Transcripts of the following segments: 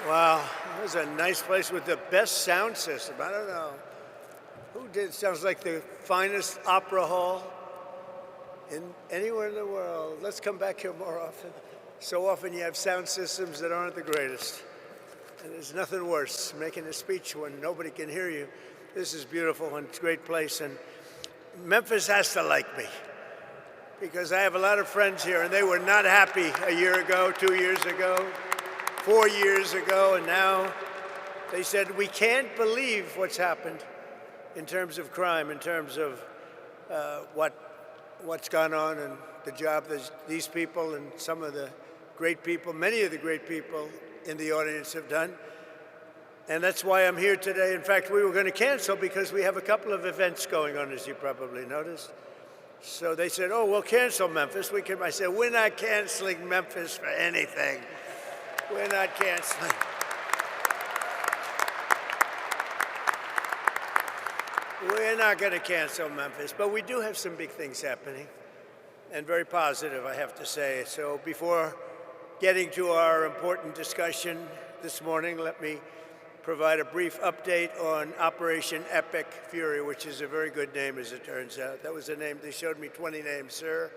Wow, that was a nice place with the best sound system. I don't know who did. Sounds like the finest opera hall in anywhere in the world. Let's come back here more often. So often you have sound systems that aren't the greatest. And there's nothing worse, making a speech when nobody can hear you. This is beautiful and it's a great place. And Memphis has to like me because I have a lot of friends here and they were not happy a year ago, 2 years ago, 4 years ago, and now they said, we can't believe what's happened in terms of crime, in terms of what's gone on and the job that these people and some of the great people, many of the great people in the audience have done. And that's why I'm here today. In fact, we were going to cancel because we have a couple of events going on, as you probably noticed. So they said, oh, we'll cancel Memphis. I said, we're not canceling Memphis for anything. We're not canceling. We're not going to cancel Memphis, but we do have some big things happening, and very positive, I have to say. So before getting to our important discussion this morning, let me provide a brief update on Operation Epic Fury, which is a very good name, as it turns out. That was a name. They showed me 20 names. Sir,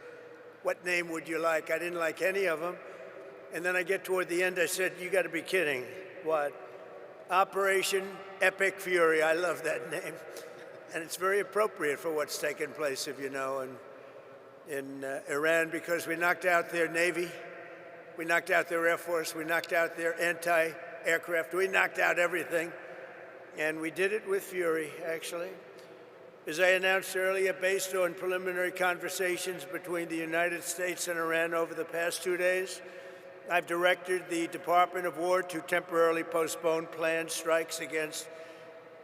what name would you like? I didn't like any of them. And then I get toward the end, I said, you got to be kidding. What? Operation Epic Fury. I love that name. And it's very appropriate for what's taken place, if you know, in Iran, because we knocked out their Navy, we knocked out their Air Force, we knocked out their anti-aircraft, we knocked out everything. And we did it with fury, actually. As I announced earlier, based on preliminary conversations between the United States and Iran over the past 2 days, I've directed the Department of War to temporarily postpone planned strikes against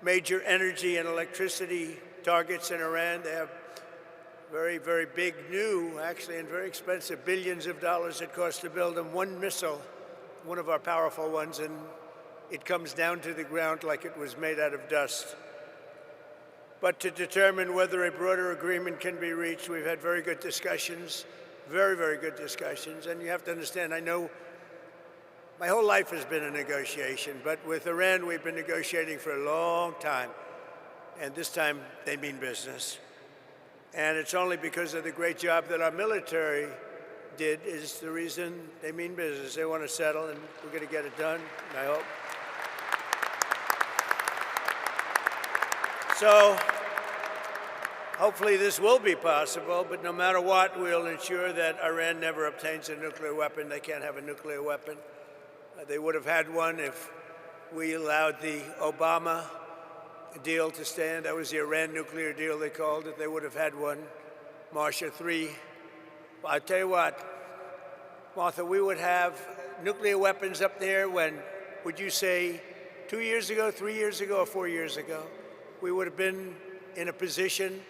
major energy and electricity targets in Iran. They have very, very big, new, actually, and very expensive, billions of dollars it costs to build them. One missile, one of our powerful ones, and it comes down to the ground like it was made out of dust. But to determine whether a broader agreement can be reached, we've had very good discussions, very, very good discussions. And you have to understand, I know my whole life has been a negotiation, but with Iran, we've been negotiating for a long time. And this time, they mean business. And it's only because of the great job that our military did is the reason they mean business. They want to settle, and we're going to get it done, I hope. So hopefully this will be possible, but no matter what, we'll ensure that Iran never obtains a nuclear weapon. They can't have a nuclear weapon. They would have had one if we allowed the Obama deal to stand. That was the Iran nuclear deal, they called it. They would have had one. Marcia 3. Well, I'll tell you what, Martha, we would have nuclear weapons up there when, would you say, 2 years ago, 3 years ago, or 4 years ago? We would have been in a position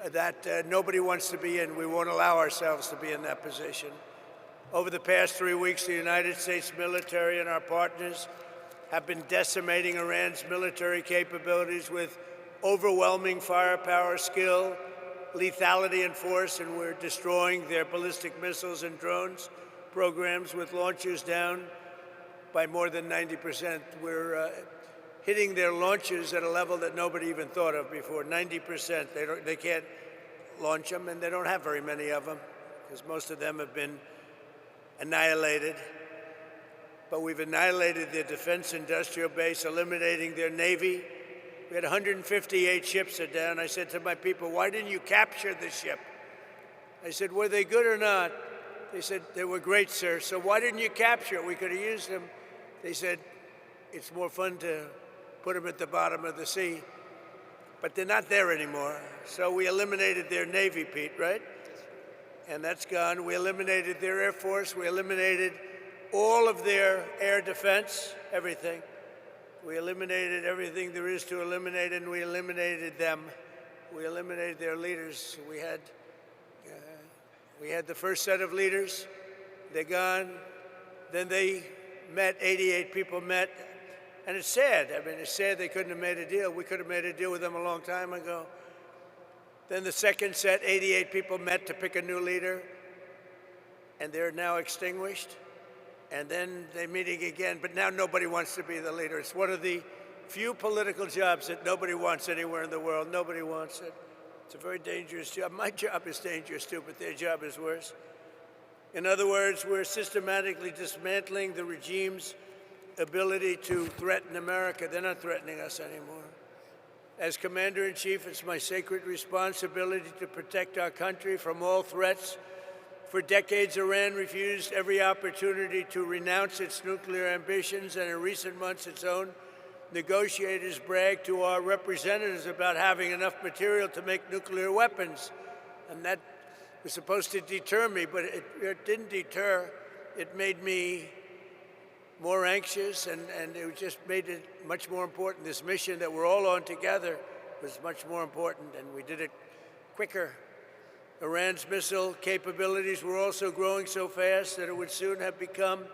that nobody wants to be in. We won't allow ourselves to be in that position. Over the past 3 weeks, the United States military and our partners have been decimating Iran's military capabilities with overwhelming firepower, skill, lethality, and force, and we're destroying their ballistic missiles and drones programs with launchers down by more than 90%. We're hitting their launches at a level that nobody even thought of before, 90%. They can't launch them, and they don't have very many of them, because most of them have been annihilated. But we've annihilated their defense industrial base, eliminating their Navy. We had 158 ships are down. I said to my people, why didn't you capture the ship? I said, were they good or not? They said, they were great, sir. So why didn't you capture it? We could have used them. They said, it's more fun to put them at the bottom of the sea. But they're not there anymore. So we eliminated their Navy, Pete, right? And that's gone. We eliminated their Air Force. We eliminated all of their air defense, everything. We eliminated everything there is to eliminate, and we eliminated them. We eliminated their leaders. We had the first set of leaders. They're gone. Then they met, 88 people met. And it's sad. I mean, it's sad they couldn't have made a deal. We could have made a deal with them a long time ago. Then the second set, 88 people met to pick a new leader, and they're now extinguished. and then they're meeting again, but now nobody wants to be the leader. It's one of the few political jobs that nobody wants anywhere in the world. Nobody wants it. It's a very dangerous job. My job is dangerous too, but their job is worse. In other words, we're systematically dismantling the regime's ability to threaten America. They're not threatening us anymore. As Commander-in-Chief, it's my sacred responsibility to protect our country from all threats. For decades, Iran refused every opportunity to renounce its nuclear ambitions, and in recent months, its own negotiators bragged to our representatives about having enough material to make nuclear weapons. And that was supposed to deter me, but it didn't deter. It made me more anxious, and it just made it much more important. This mission that we're all on together was much more important, and we did it quicker. Iran's missile capabilities were also growing so fast that it would soon have become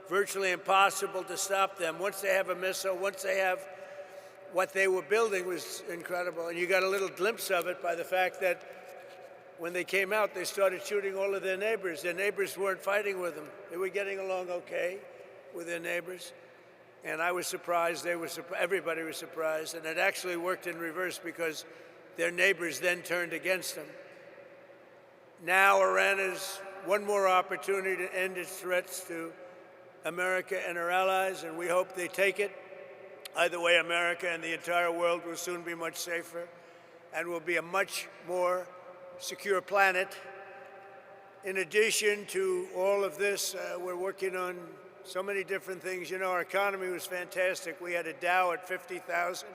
virtually impossible to stop them. Once they have a missile, once they have what they were building was incredible. And you got a little glimpse of it by the fact that when they came out, they started shooting all of their neighbors. Their neighbors weren't fighting with them. They were getting along okay with their neighbors. And I was surprised, everybody was surprised. And it actually worked in reverse because their neighbors then turned against them. Now Iran has one more opportunity to end its threats to America and her allies, and we hope they take it. Either way, America and the entire world will soon be much safer and will be a much more secure planet. In addition to all of this, we're working on so many different things. You know, our economy was fantastic. We had a Dow at 50,000.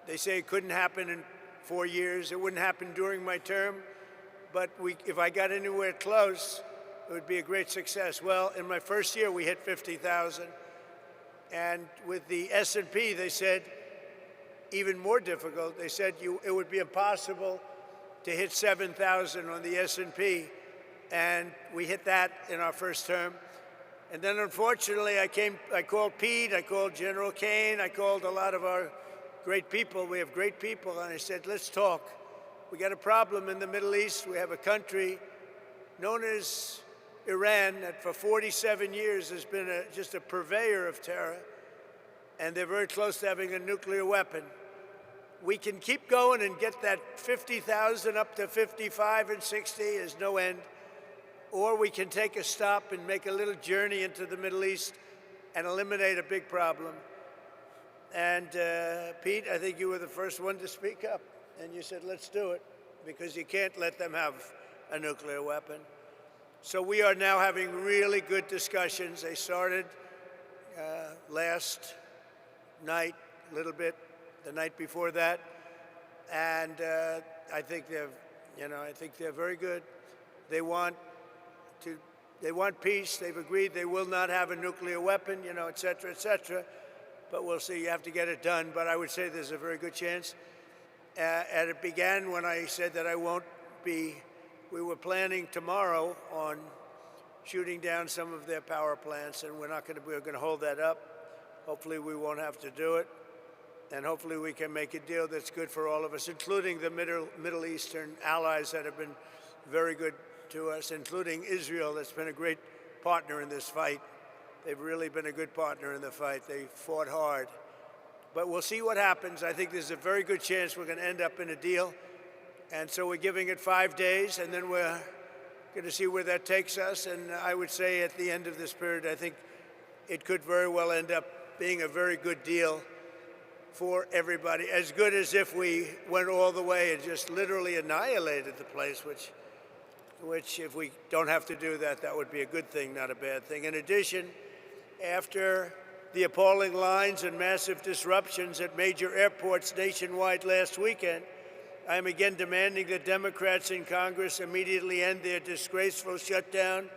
They say it couldn't happen in 4 years. It wouldn't happen during my term, but if I got anywhere close, it would be a great success. Well, in my first year, we hit 50,000. And with the S&P, they said, even more difficult. They said it would be impossible to hit 7,000 on the S&P. And we hit that in our first term. And then, unfortunately, I called Pete, I called General Kane, I called a lot of our great people. We have great people. And I said, let's talk. We got a problem in the Middle East. We have a country known as Iran that for 47 years has been just a purveyor of terror, and they're very close to having a nuclear weapon. We can keep going and get that 50,000 up to 55 and 60 is no end, or we can take a stop and make a little journey into the Middle East and eliminate a big problem. And Pete, I think you were the first one to speak up, and you said, let's do it, because you can't let them have a nuclear weapon. So we are now having really good discussions. They started last night, a little bit, the night before that, and I think they're very good. They want peace. They've agreed they will not have a nuclear weapon, et cetera, et cetera. But we'll see. You have to get it done. But I would say there's a very good chance. And it began when I said that I won't be. We were planning tomorrow on shooting down some of their power plants, and we're going to hold that up. Hopefully we won't have to do it, and hopefully we can make a deal that's good for all of us, including the Middle Eastern allies that have been very good to us, including Israel, that's been a great partner in this fight. They've really been a good partner in the fight. They fought hard. But we'll see what happens. I think there's a very good chance we're going to end up in a deal. And so we're giving it 5 days, and then we're going to see where that takes us. And I would say at the end of this period, I think it could very well end up being a very good deal for everybody, as good as if we went all the way and just literally annihilated the place, which if we don't have to do that, that would be a good thing, not a bad thing. In addition, after the appalling lines and massive disruptions at major airports nationwide last weekend, I am again demanding that Democrats in Congress immediately end their disgraceful shutdown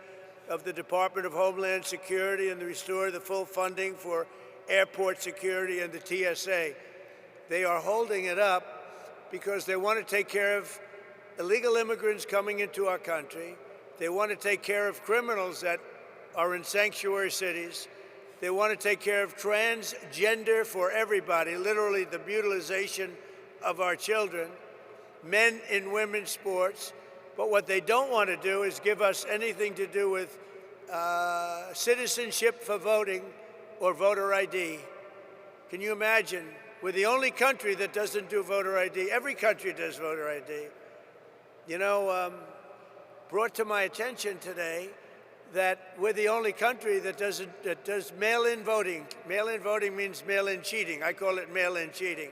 of the Department of Homeland Security and restore the full funding for airport security and the TSA. They are holding it up because they want to take care of illegal immigrants coming into our country. They want to take care of criminals that are in sanctuary cities. They want to take care of transgender for everybody, literally the mutilization of our children, men in women's sports. But what they don't want to do is give us anything to do with citizenship for voting or voter ID. Can you imagine? We're the only country that doesn't do voter ID. Every country does voter ID. You know, brought to my attention today that we're the only country that does mail-in voting. Mail-in voting means mail-in cheating. I call it mail-in cheating.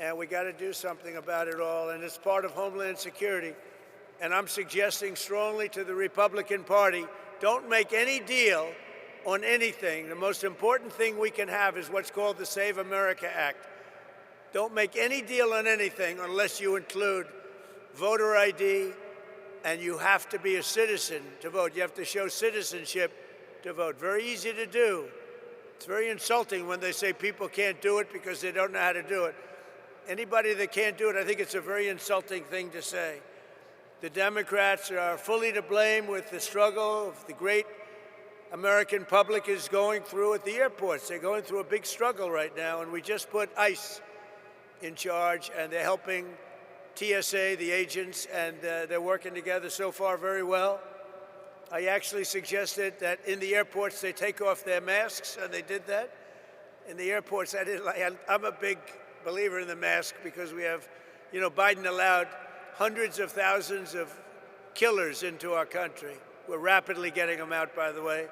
And we got to do something about it all, and it's part of Homeland Security. And I'm suggesting strongly to the Republican Party, don't make any deal on anything. The most important thing we can have is what's called the Save America Act. Don't make any deal on anything unless you include voter ID, and you have to be a citizen to vote. You have to show citizenship to vote. Very easy to do. It's very insulting when they say people can't do it because they don't know how to do it. Anybody that can't do it, I think it's a very insulting thing to say. The Democrats are fully to blame with the struggle of the great American public is going through at the airports. They're going through a big struggle right now, and we just put ICE in charge, and they're helping TSA, the agents, and they're working together so far very well. I actually suggested that in the airports they take off their masks, and they did that. In the airports, I'm a big believer in the mask because we have, you know, Biden allowed hundreds of thousands of killers into our country. We're rapidly getting them out, by the way.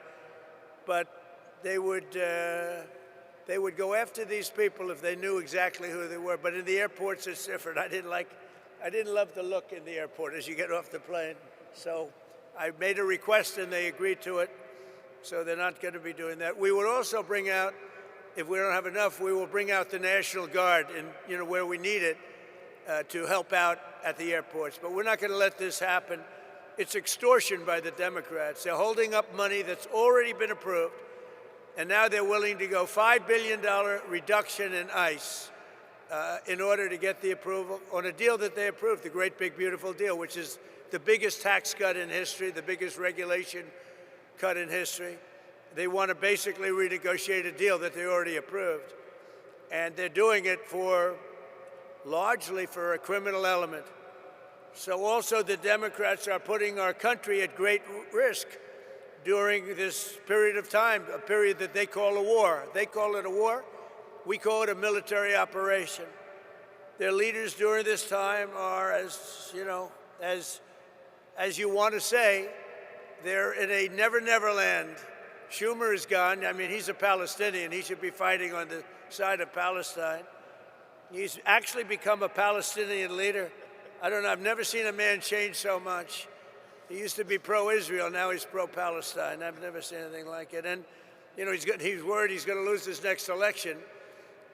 But they would go after these people if they knew exactly who they were. But in the airports, it's different. I didn't love the look in the airport as you get off the plane. So I made a request, and they agreed to it. So they're not going to be doing that. We would also bring out, if we don't have enough, we will bring out the National Guard, in, you know, where we need it to help out at the airports. But we're not going to let this happen. It's extortion by the Democrats. They're holding up money that's already been approved, and now they're willing to go $5 billion reduction in ICE in order to get the approval on a deal that they approved, the great big beautiful deal, which is the biggest tax cut in history, the biggest regulation cut in history. They want to basically renegotiate a deal that they already approved, and they're doing it largely for a criminal element. So also the Democrats are putting our country at great risk during this period of time, a period that they call a war. They call it a war. We call it a military operation. Their leaders during this time are, as you know, as you want to say, they're in a never land. Schumer is gone. I mean, he's a Palestinian. He should be fighting on the side of Palestine. He's actually become a Palestinian leader. I don't know. I've never seen a man change so much. He used to be pro-Israel. Now he's pro-Palestine. I've never seen anything like it. And, you know, he's worried he's going to lose his next election,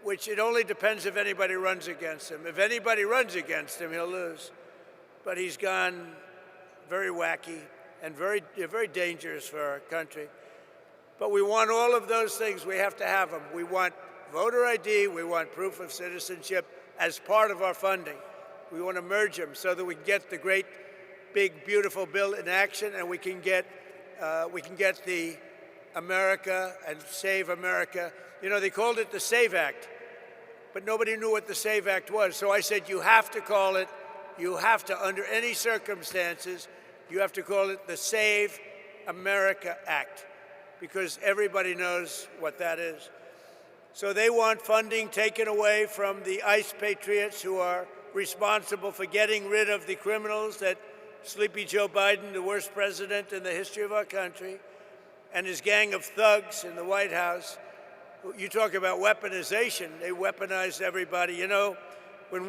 which it only depends if anybody runs against him. If anybody runs against him, he'll lose. But he's gone very wacky and very dangerous for our country. But we want all of those things. We have to have them. We want voter ID. We want proof of citizenship as part of our funding. We want to merge them so that we can get the great, big, beautiful bill in action, and we can get the America and Save America. You know, they called it the SAVE Act, but nobody knew what the SAVE Act was. So I said, you have to call it, you have to, under any circumstances, you have to call it the Save America Act, because everybody knows what that is. So they want funding taken away from the ICE patriots who are responsible for getting rid of the criminals that Sleepy Joe Biden, the worst president in the history of our country, and his gang of thugs in the White House. You talk about weaponization. They weaponized everybody. You know, when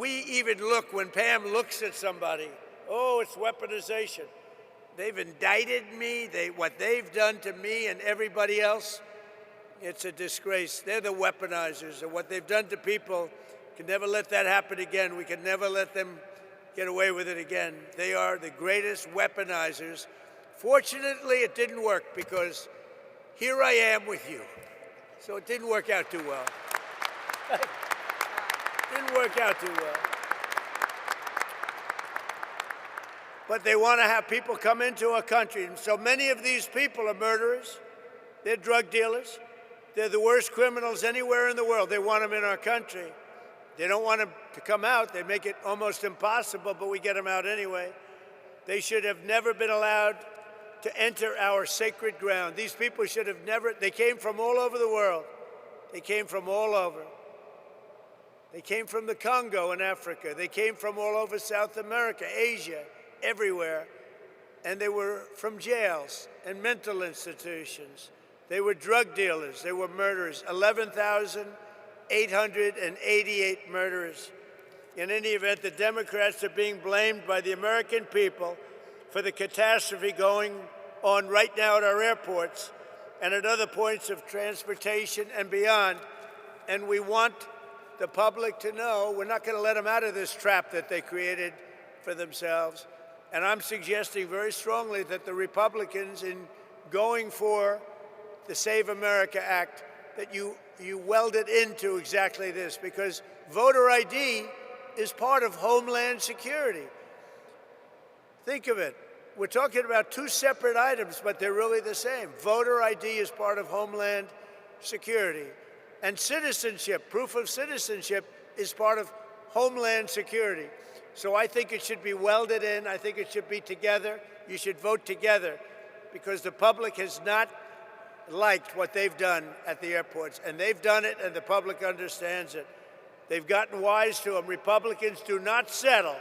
Pam looks at somebody, oh, it's weaponization. They've indicted me. What they've done to me and everybody else, it's a disgrace. They're the weaponizers, and what they've done to people, can never let that happen again. We can never let them get away with it again. They are the greatest weaponizers. Fortunately, it didn't work because here I am with you. So it didn't work out too well. Didn't work out too well. But they want to have people come into our country. And so many of these people are murderers. They're drug dealers. They're the worst criminals anywhere in the world. They want them in our country. They don't want them to come out. They make it almost impossible, but we get them out anyway. They should have never been allowed to enter our sacred ground. These people should have never, they came from all over the world. They came from all over. They came from the Congo in Africa. They came from all over South America, Asia, everywhere. And they were from jails and mental institutions. They were drug dealers. They were murderers. 11,888 murderers. In any event, the Democrats are being blamed by the American people for the catastrophe going on right now at our airports and at other points of transportation and beyond. And we want the public to know we're not going to let them out of this trap that they created for themselves. And I'm suggesting very strongly that the Republicans, in going for the Save America Act, that you weld it into exactly this, because voter ID is part of Homeland Security. Think of it. We're talking about two separate items, but they're really the same. Voter ID is part of Homeland Security. And citizenship, proof of citizenship, is part of Homeland Security. So I think it should be welded in. I think it should be together. You should vote together, because the public has not liked what they've done at the airports. And they've done it, and the public understands it. They've gotten wise to them. Republicans do not settle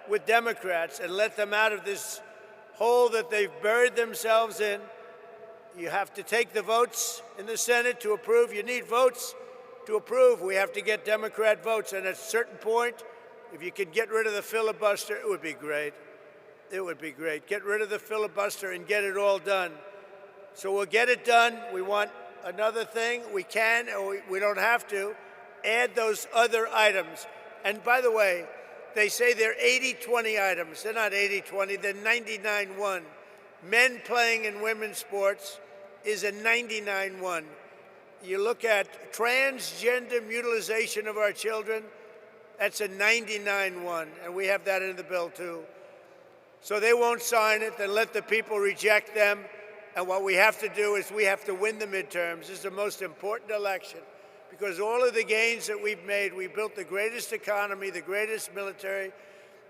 with Democrats and let them out of this hole that they've buried themselves in. You have to take the votes in the Senate to approve. You need votes to approve. We have to get Democrat votes. And at a certain point, if you could get rid of the filibuster, it would be great. It would be great. Get rid of the filibuster and get it all done. So we'll get it done. We want another thing. We can, or we don't have to, add those other items. And by the way, they say they're 80-20 items. They're not 80-20, they're 99-1. Men playing in women's sports is a 99-1. You look at transgender mutilization of our children, that's a 99-1, and we have that in the bill too. So they won't sign it, then let the people reject them, and what we have to do is we have to win the midterms. This is the most important election, because all of the gains that we've made, we built the greatest economy, the greatest military.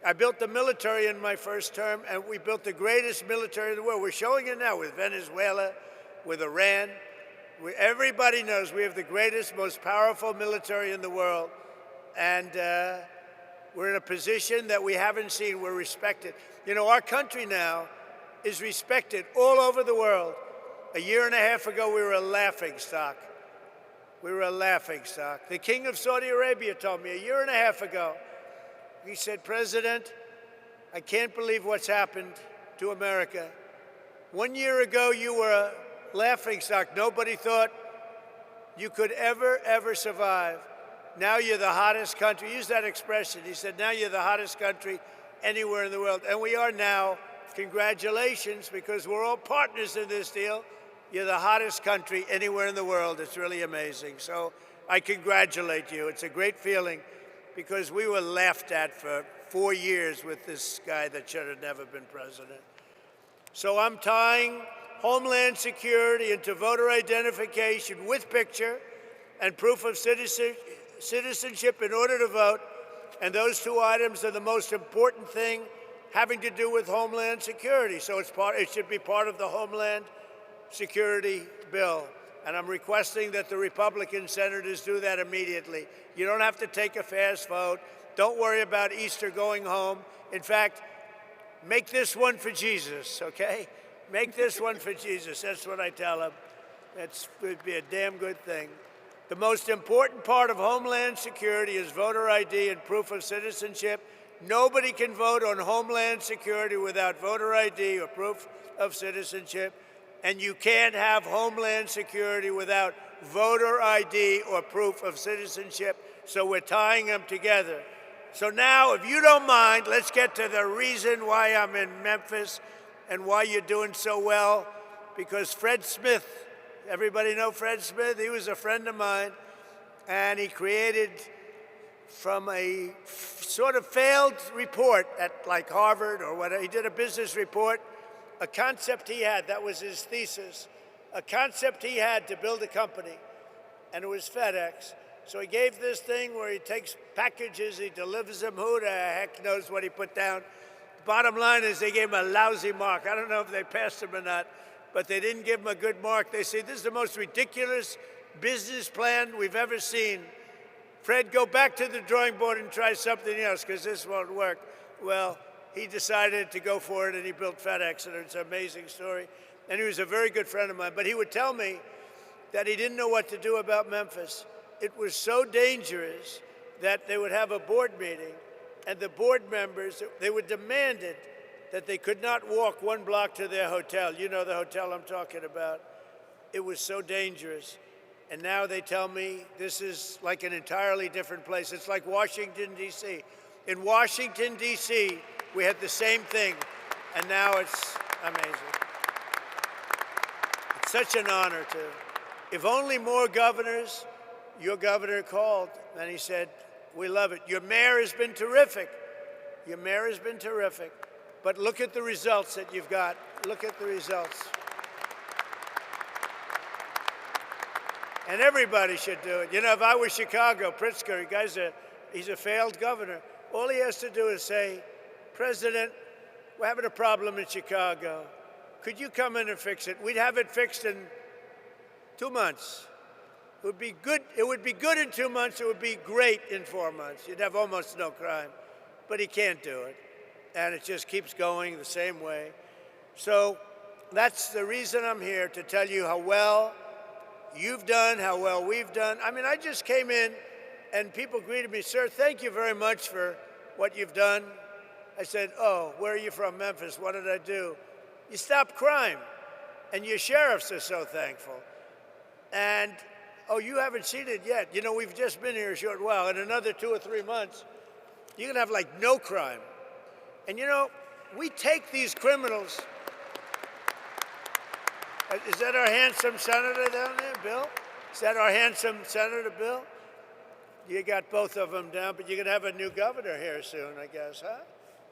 I built the military in my first term, and we built the greatest military in the world. We're showing it now with Venezuela, with Iran. Everybody knows we have the greatest, most powerful military in the world. And we're in a position that we haven't seen. We're respected. You know, our country now is respected all over the world. A year and a half ago, we were a laughingstock. We were a laughingstock. The King of Saudi Arabia told me a year and a half ago, he said, "President, I can't believe what's happened to America. 1 year ago, you were a laughingstock. Nobody thought you could ever survive. Now you're the hottest country." He used that expression. He said, "Now you're the hottest country anywhere in the world." And we are now. Congratulations, because we're all partners in this deal. You're the hottest country anywhere in the world. It's really amazing. So I congratulate you. It's a great feeling, because we were laughed at for 4 years with this guy that should have never been president. So I'm tying Homeland Security into voter identification with picture and proof of citizenship in order to vote. And those two items are the most important thing having to do with Homeland Security. So it should be part of the Homeland Security bill. And I'm requesting that the Republican senators do that immediately. You don't have to take a fast vote. Don't worry about Easter going home. In fact, make this one for Jesus, okay? Make this one for Jesus. That's what I tell them. That would be a damn good thing. The most important part of Homeland Security is voter ID and proof of citizenship. Nobody can vote on Homeland Security without voter ID or proof of citizenship. And you can't have Homeland Security without voter ID or proof of citizenship. So we're tying them together. So now, if you don't mind, let's get to the reason why I'm in Memphis and why you're doing so well. Because Fred Smith, everybody know Fred Smith? He was a friend of mine, and he created, from a sort of failed report at like Harvard or whatever, he did a business report, a concept he had, that was his thesis, a concept he had to build a company, and it was FedEx. So he gave this thing where he takes packages, he delivers them, who the heck knows what he put down. bottom line is they gave him a lousy mark. I don't know if they passed him or not, but they didn't give him a good mark. They say, this is the most ridiculous business plan we've ever seen. Fred, go back to the drawing board and try something else, because this won't work. Well, he decided to go for it, and he built FedEx, and it's an amazing story. And he was a very good friend of mine. But he would tell me that he didn't know what to do about Memphis. It was so dangerous that they would have a board meeting, and the board members, they would demand it, that they could not walk 1 block to their hotel. You know the hotel I'm talking about. It was so dangerous. And now they tell me this is like an entirely different place. It's like Washington, D.C. In Washington, D.C., we had the same thing, and now it's amazing. It's such an honor to. If only more governors, your governor called, and he said, we love it. Your mayor has been terrific. Your mayor has been terrific. But look at the results that you've got. Look at the results. And everybody should do it. You know, if I was Chicago, Pritzker, he's a failed governor. All he has to do is say, President, we're having a problem in Chicago. Could you come in and fix it? We'd have it fixed in 2 months. It would be good. It would be good in 2 months. It would be great in 4 months. You'd have almost no crime. But he can't do it. And it just keeps going the same way. So that's the reason I'm here, to tell you how well you've done, how well we've done. I mean, I just came in and people greeted me, sir, thank you very much for what you've done. I said, oh, where are you from? Memphis. What did I do? You stopped crime. And your sheriffs are so thankful. And, oh, you haven't seen it yet. You know, we've just been here a short while. In another 2 or 3 months, you're going to have, like, no crime. And, you know, we take these criminals. Is that our handsome senator down there, Bill? Is that our handsome Senator Bill? You got both of them down, but you're going to have a new governor here soon, I guess, huh?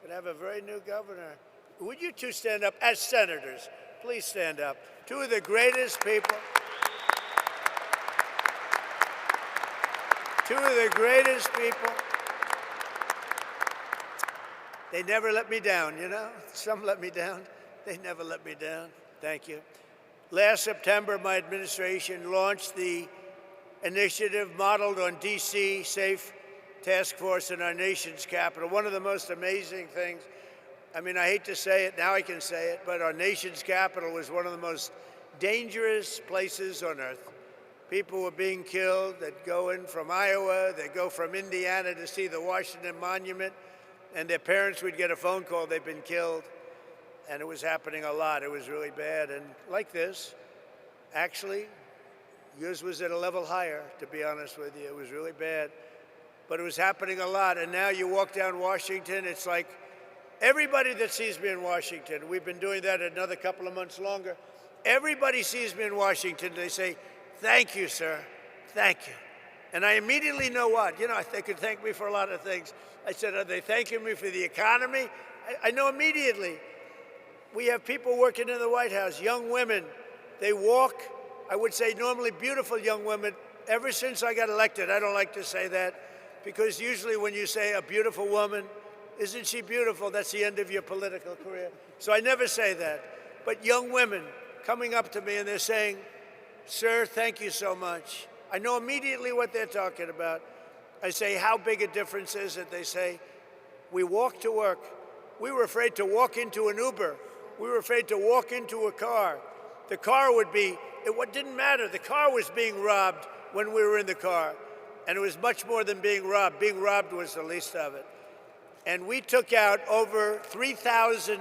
You're going to have a very new governor. Would you two stand up as senators? Please stand up. Two of the greatest people. Two of the greatest people. They never let me down, you know? Some let me down. They never let me down. Thank you. Last September, my administration launched the initiative modeled on D.C. Safe Task Force in our nation's capital. One of the most amazing things, I mean, I hate to say it, now I can say it, but our nation's capital was one of the most dangerous places on earth. People were being killed. They'd go in from Iowa, they'd go from Indiana to see the Washington Monument, and their parents would get a phone call, they've been killed. And it was happening a lot. It was really bad. And like this, actually, yours was at a level higher, to be honest with you. It was really bad. But it was happening a lot. And now you walk down Washington, it's like everybody that sees me in Washington, we've been doing that another couple of months longer, everybody sees me in Washington, they say, thank you, sir, thank you. And I immediately know what. You know, they could thank me for a lot of things. I said, are they thanking me for the economy? I know immediately. We have people working in the White House, young women. They walk, I would say normally beautiful young women. Ever since I got elected, I don't like to say that, because usually when you say a beautiful woman, isn't she beautiful? That's the end of your political career. So I never say that. But young women coming up to me and they're saying, sir, thank you so much. I know immediately what they're talking about. I say, how big a difference is it? They say, we walk to work. We were afraid to walk into an Uber. We were afraid to walk into a car. The car would be, it didn't matter. The car was being robbed when we were in the car. And it was much more than being robbed. Being robbed was the least of it. And we took out over 3,000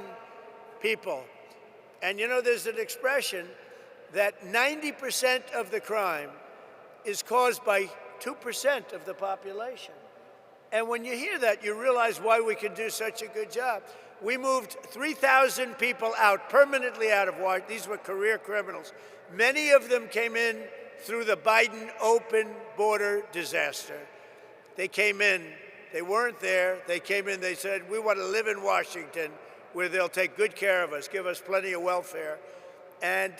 people. And you know, there's an expression that 90% of the crime is caused by 2% of the population. And when you hear that, you realize why we can do such a good job. We moved 3,000 people out, permanently out of Washington. These were career criminals. Many of them came in through the Biden open border disaster. They came in. They weren't there. They came in. They said, we want to live in Washington where they'll take good care of us, give us plenty of welfare. And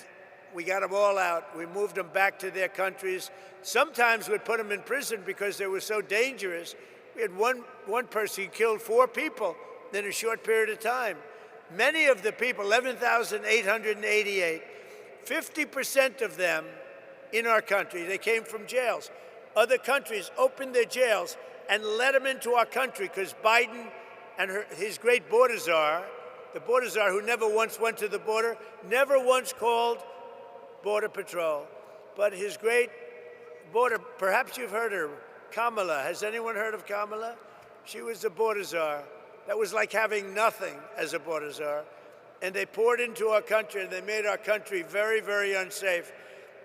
we got them all out. We moved them back to their countries. Sometimes we'd put them in prison because they were so dangerous. We had one person who killed 4 people in a short period of time. Many of the people, 11,888, 50% of them in our country, they came from jails. Other countries opened their jails and let them into our country because Biden and his great border czar, the border czar who never once went to the border, never once called Border Patrol. But his great border, perhaps you've heard her, Kamala. Has anyone heard of Kamala? She was the border czar. That was like having nothing as a border czar. And they poured into our country, and they made our country very, very unsafe.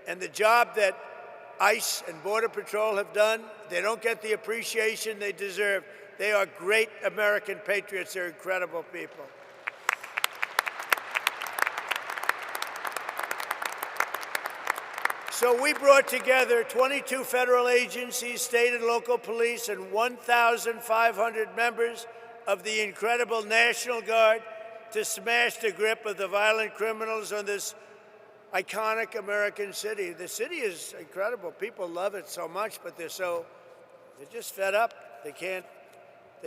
And the job that ICE and Border Patrol have done, they don't get the appreciation they deserve. They are great American patriots. They're incredible people. So we brought together 22 federal agencies, state and local police, and 1,500 members of the incredible National Guard to smash the grip of the violent criminals on this iconic American city. The city is incredible. People love it so much, but they're just fed up. They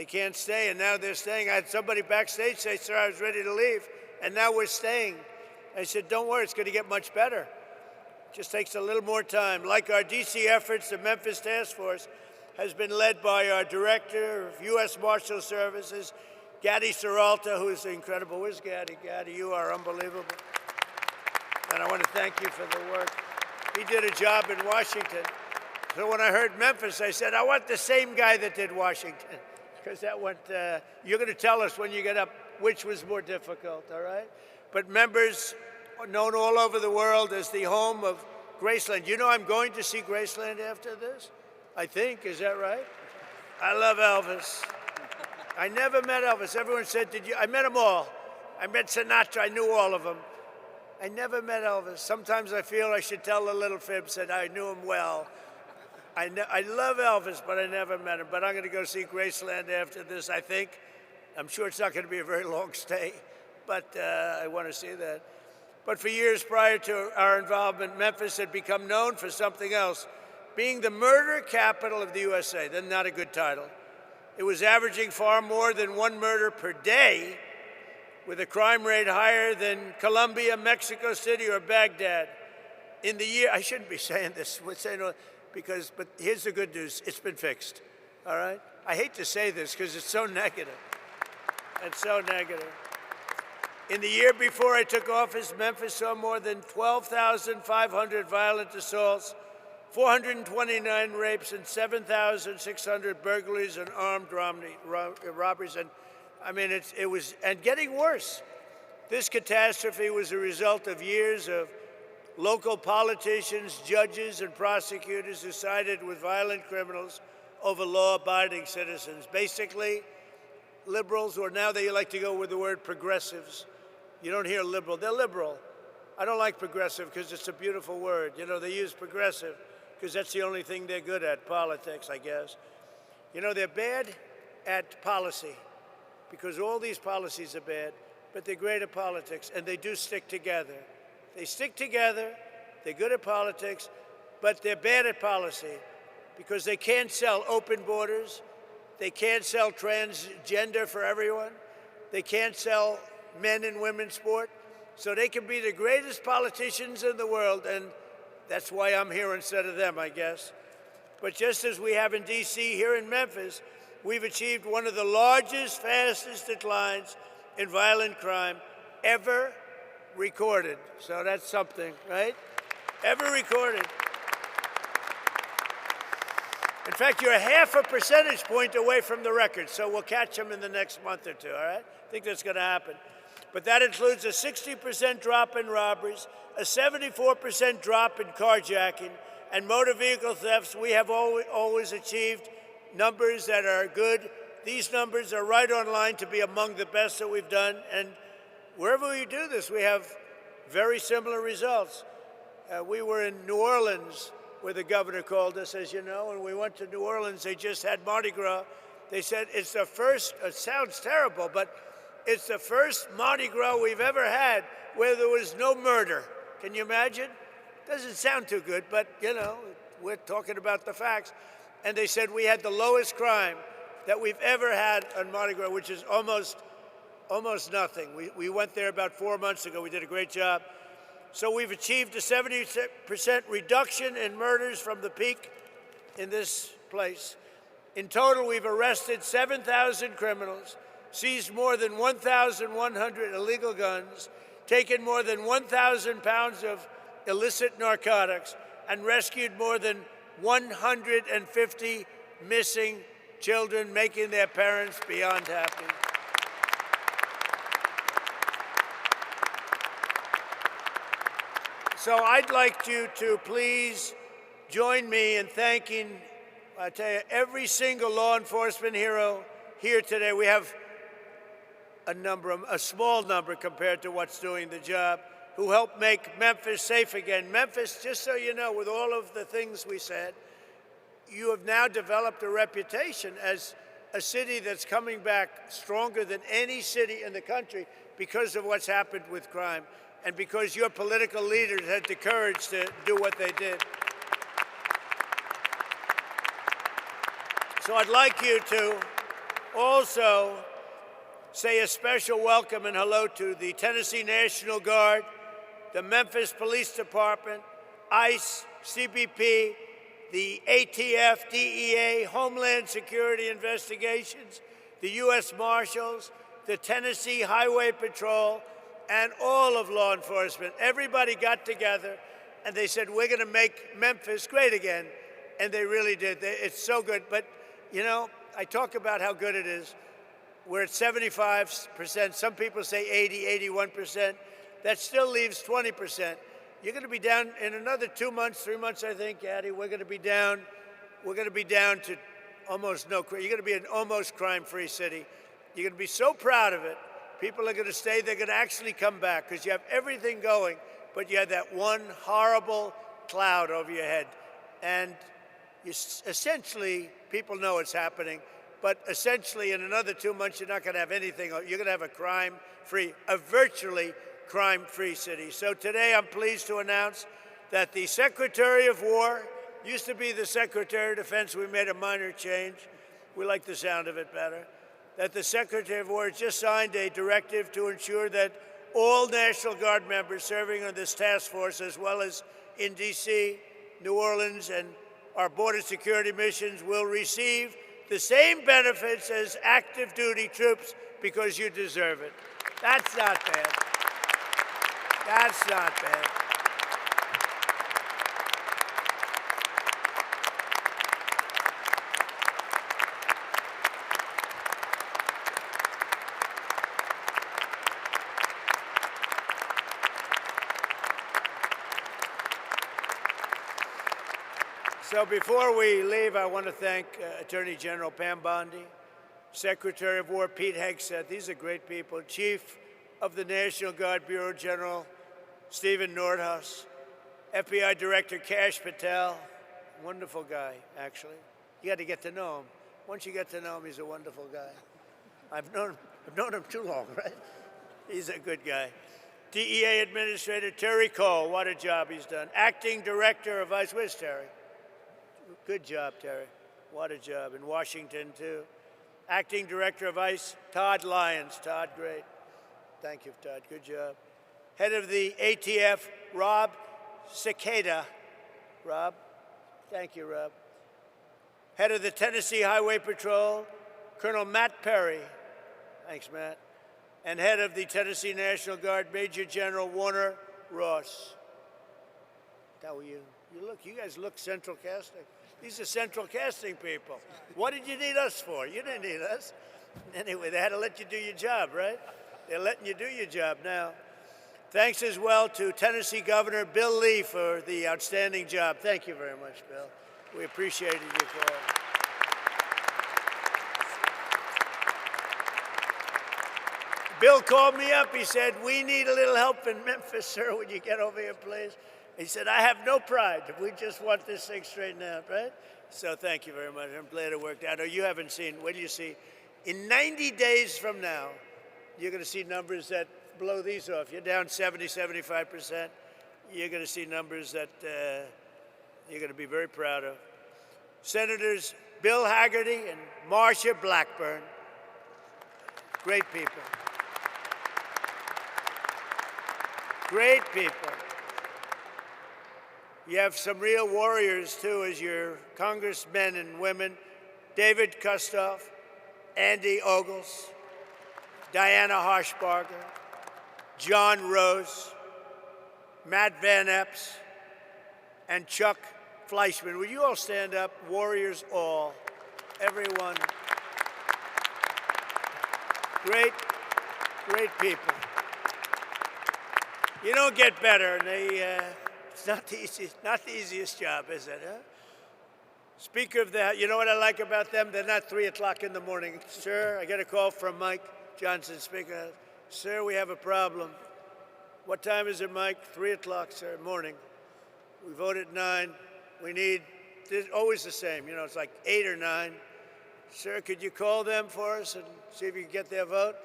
can't stay, and now they're staying. I had somebody backstage say, "Sir, I was ready to leave, and now we're staying." I said, "Don't worry, it's going to get much better. It just takes a little more time." Like our DC efforts, the Memphis Task Force has been led by our Director of U.S. Marshal Services, Gaddy Seralta, who is incredible. Where's Gaddy? Gaddy, you are unbelievable. And I want to thank you for the work. He did a job in Washington. So when I heard Memphis, I said, I want the same guy that did Washington. Because that went, you're going to tell us when you get up which was more difficult, all right? But members are known all over the world as the home of Graceland. You know I'm going to see Graceland after this? I think, is that right? I love Elvis. I never met Elvis. Everyone said, did you? I met them all. I met Sinatra. I knew all of them. I never met Elvis. Sometimes I feel I should tell the little fibs that I knew him well. I love Elvis, but I never met him. But I'm going to go see Graceland after this, I think. I'm sure it's not going to be a very long stay, but I want to see that. But for years prior to our involvement, Memphis had become known for something else, being the murder capital of the USA. That's not a good title. It was averaging far more than one murder per day, with a crime rate higher than Colombia, Mexico City, or Baghdad. In the year, I shouldn't be saying this, but here's the good news, it's been fixed, all right? I hate to say this because it's so negative. It's so negative. In the year before I took office, Memphis saw more than 12,500 violent assaults, 429 rapes, and 7,600 burglaries and armed robberies. And I mean, it was getting worse. This catastrophe was a result of years of local politicians, judges, and prosecutors who sided with violent criminals over law-abiding citizens. Basically, liberals, or now they like to go with the word progressives. You don't hear liberal. They're liberal. I don't like progressive because it's a beautiful word. You know, they use progressive because that's the only thing they're good at, politics, I guess. You know, they're bad at policy because all these policies are bad, but they're great at politics, and they do stick together. They stick together, they're good at politics, but they're bad at policy because they can't sell open borders, they can't sell transgender for everyone, they can't sell men and women's sport, so they can be the greatest politicians in the world, and that's why I'm here instead of them, I guess. But just as we have in D.C., here in Memphis, we've achieved one of the largest, fastest declines in violent crime ever recorded. So that's something, right? Ever recorded. In fact, you're half a percentage point away from the record, so we'll catch them in the next month or two, all right? I think that's going to happen. But that includes a 60% drop in robberies, a 74% drop in carjacking, and motor vehicle thefts. We have always achieved numbers that are good. These numbers are right on line to be among the best that we've done. And wherever we do this, we have very similar results. We were in New Orleans, where the governor called us, as you know, and we went to New Orleans. They just had Mardi Gras. They said it's the first, it sounds terrible, but it's the first Mardi Gras we've ever had where there was no murder. Can you imagine? Doesn't sound too good, but, you know, we're talking about the facts. And they said we had the lowest crime that we've ever had on Mardi Gras, which is almost almost nothing. We went there about 4 months ago. We did a great job. So we've achieved a 70% reduction in murders from the peak in this place. In total, we've arrested 7,000 criminals, seized more than 1,100 illegal guns, taken more than 1,000 pounds of illicit narcotics, and rescued more than 150 missing children, making their parents beyond happy. So I'd like you to please join me in thanking, I tell you, every single law enforcement hero here today. We have a small number compared to what's doing the job, who helped make Memphis safe again. Memphis, just so you know, with all of the things we said, you have now developed a reputation as a city that's coming back stronger than any city in the country because of what's happened with crime and because your political leaders had the courage to do what they did. So I'd like you to also say a special welcome and hello to the Tennessee National Guard, the Memphis Police Department, ICE, CBP, the ATF, DEA, Homeland Security Investigations, the U.S. Marshals, the Tennessee Highway Patrol, and all of law enforcement. Everybody got together and they said, we're going to make Memphis great again. And they really did. It's so good. But, you know, I talk about how good it is. We're at 75%. Some people say 80, 81%. That still leaves 20%. You're going to be down in another 2 months, 3 months, I think, Addie. We're going to be down. We're going to be down to almost no crime. You're going to be an almost crime-free city. You're going to be so proud of it. People are going to stay. They're going to actually come back because you have everything going, but you have that one horrible cloud over your head. And you essentially, people know it's happening, but essentially in another 2 months, you're not going to have anything. You're going to have a virtually crime-free city. So today I'm pleased to announce that the Secretary of War, used to be the Secretary of Defense, we made a minor change. We like the sound of it better. That the Secretary of War has just signed a directive to ensure that all National Guard members serving on this task force, as well as in D.C., New Orleans, and our border security missions, will receive the same benefits as active duty troops because you deserve it. That's not bad. That's not bad. So before we leave, I want to thank Attorney General Pam Bondi, Secretary of War Pete Hegseth. These are great people. Chief of the National Guard Bureau General Stephen Nordhaus, FBI Director Kash Patel, wonderful guy, actually. You got to get to know him. Once you get to know him, he's a wonderful guy. I've known him too long, right? He's a good guy. DEA Administrator Terry Cole, what a job he's done. Acting Director of ICE, where's Terry? Good job, Terry. What a job. In Washington, too. Acting Director of ICE, Todd Lyons. Todd, great. Thank you, Todd. Good job. Head of the ATF, Rob Cicada. Rob. Thank you, Rob. Head of the Tennessee Highway Patrol, Colonel Matt Perry. Thanks, Matt. And head of the Tennessee National Guard, Major General Warner Ross. How are you? You guys look Central Casting. These are Central Casting people. What did you need us for? You didn't need us. Anyway, they had to let you do your job, right? They're letting you do your job now. Thanks as well to Tennessee Governor Bill Lee for the outstanding job. Thank you very much, Bill. We appreciated you for it. Bill called me up. He said, we need a little help in Memphis, sir. Would you get over here, please? He said, I have no pride. We just want this thing straightened out, right? So thank you very much. I'm glad it worked out. Oh, you haven't seen, what do you see? In 90 days from now, you're going to see numbers that blow these off. You're down 70, 75%. You're going to see numbers that you're going to be very proud of. Senators Bill Hagerty and Marsha Blackburn, great people. Great people. You have some real warriors, too, as your congressmen and women. David Kustoff, Andy Ogles, Diana Harshbarger, John Rose, Matt Van Epps, and Chuck Fleischman. Will you all stand up? Warriors all. Everyone. Great, great people. You don't get better, and it's not the easiest job, is it, huh? Speaker of the House, you know what I like about them? They're not 3 o'clock in the morning. Sir, I get a call from Mike Johnson, Speaker. Sir, we have a problem. What time is it, Mike? 3 o'clock, sir, morning. We vote at 9. We need, it's always the same, you know, it's like 8 or 9. Sir, could you call them for us and see if you can get their vote?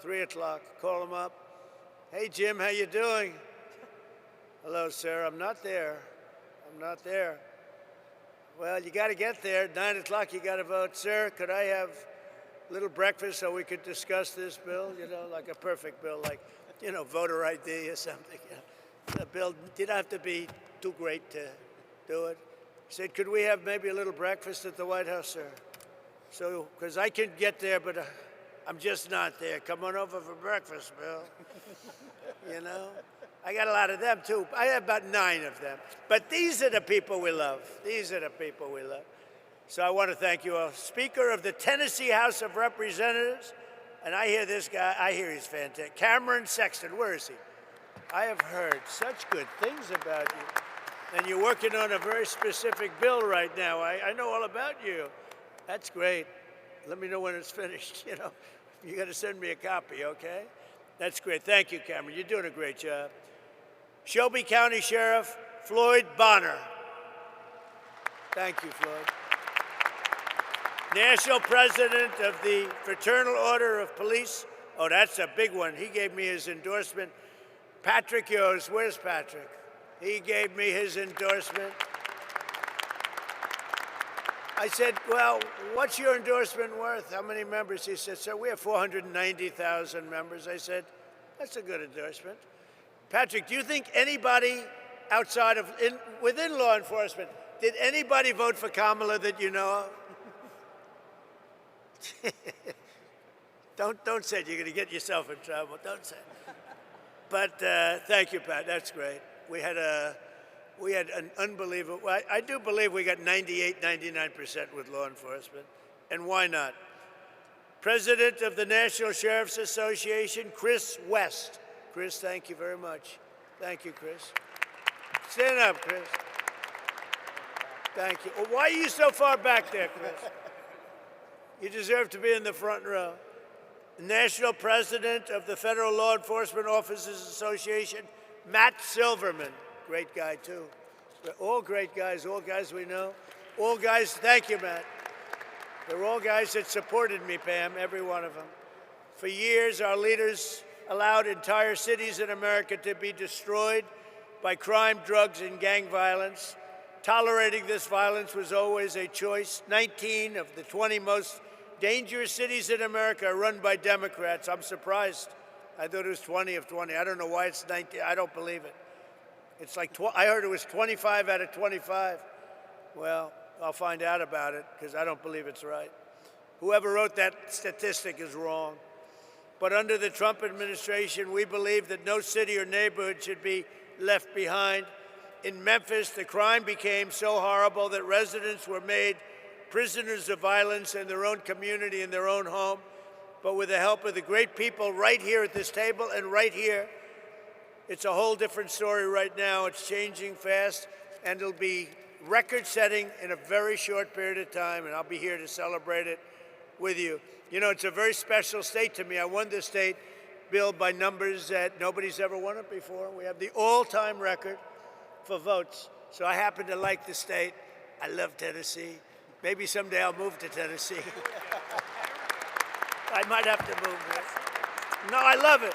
3 o'clock, call them up. Hey, Jim, how you doing? Hello, sir, I'm not there. I'm not there. Well, you got to get there. 9 o'clock, you got to vote. Sir, could I have a little breakfast so we could discuss this bill? You know, like a perfect bill, like, you know, voter ID or something. You know, the bill didn't have to be too great to do it. He said, could we have maybe a little breakfast at the White House, sir? So, because I can get there, but I'm just not there. Come on over for breakfast, Bill. You know? I got a lot of them, too. I have about 9 of them. But these are the people we love. These are the people we love. So I want to thank you all. Speaker of the Tennessee House of Representatives, and I hear this guy, I hear he's fantastic. Cameron Sexton, where is he? I have heard such good things about you. And you're working on a very specific bill right now. I know all about you. That's great. Let me know when it's finished, you know. You got to send me a copy, okay? That's great. Thank you, Cameron. You're doing a great job. Shelby County Sheriff Floyd Bonner. Thank you, Floyd. National President of the Fraternal Order of Police. Oh, that's a big one. He gave me his endorsement. Patrick Yost. Where's Patrick? He gave me his endorsement. I said, well, what's your endorsement worth? How many members? He said, sir, we have 490,000 members. I said, that's a good endorsement. Patrick, do you think anybody outside of, within law enforcement, did anybody vote for Kamala that you know of? Don't say it. You're going to get yourself in trouble. Don't say it. But thank you, Pat. That's great. We had an unbelievable, I do believe we got 98, 99% with law enforcement. And why not? President of the National Sheriff's Association, Chris West. Chris, thank you very much. Thank you, Chris. Stand up, Chris. Thank you. Well, why are you so far back there, Chris? You deserve to be in the front row. The National President of the Federal Law Enforcement Officers Association, Matt Silverman. Great guy, too. All great guys, all guys we know. All guys, thank you, Matt. They're all guys that supported me, Pam, every one of them. For years, our leaders allowed entire cities in America to be destroyed by crime, drugs, and gang violence. Tolerating this violence was always a choice. 19 of the 20 most dangerous cities in America are run by Democrats. I'm surprised. I thought it was 20 of 20. I don't know why it's 19. I don't believe it. It's like, I heard it was 25 out of 25. Well, I'll find out about it because I don't believe it's right. Whoever wrote that statistic is wrong. But under the Trump administration, we believe that no city or neighborhood should be left behind. In Memphis, the crime became so horrible that residents were made prisoners of violence in their own community, in their own home. But with the help of the great people right here at this table and right here, it's a whole different story right now. It's changing fast, and it'll be record-setting in a very short period of time, and I'll be here to celebrate it with you. You know, it's a very special state to me. I won this state, Bill, by numbers that nobody's ever won it before. We have the all-time record for votes. So I happen to like the state. I love Tennessee. Maybe someday I'll move to Tennessee. I might have to move there. No, I love it.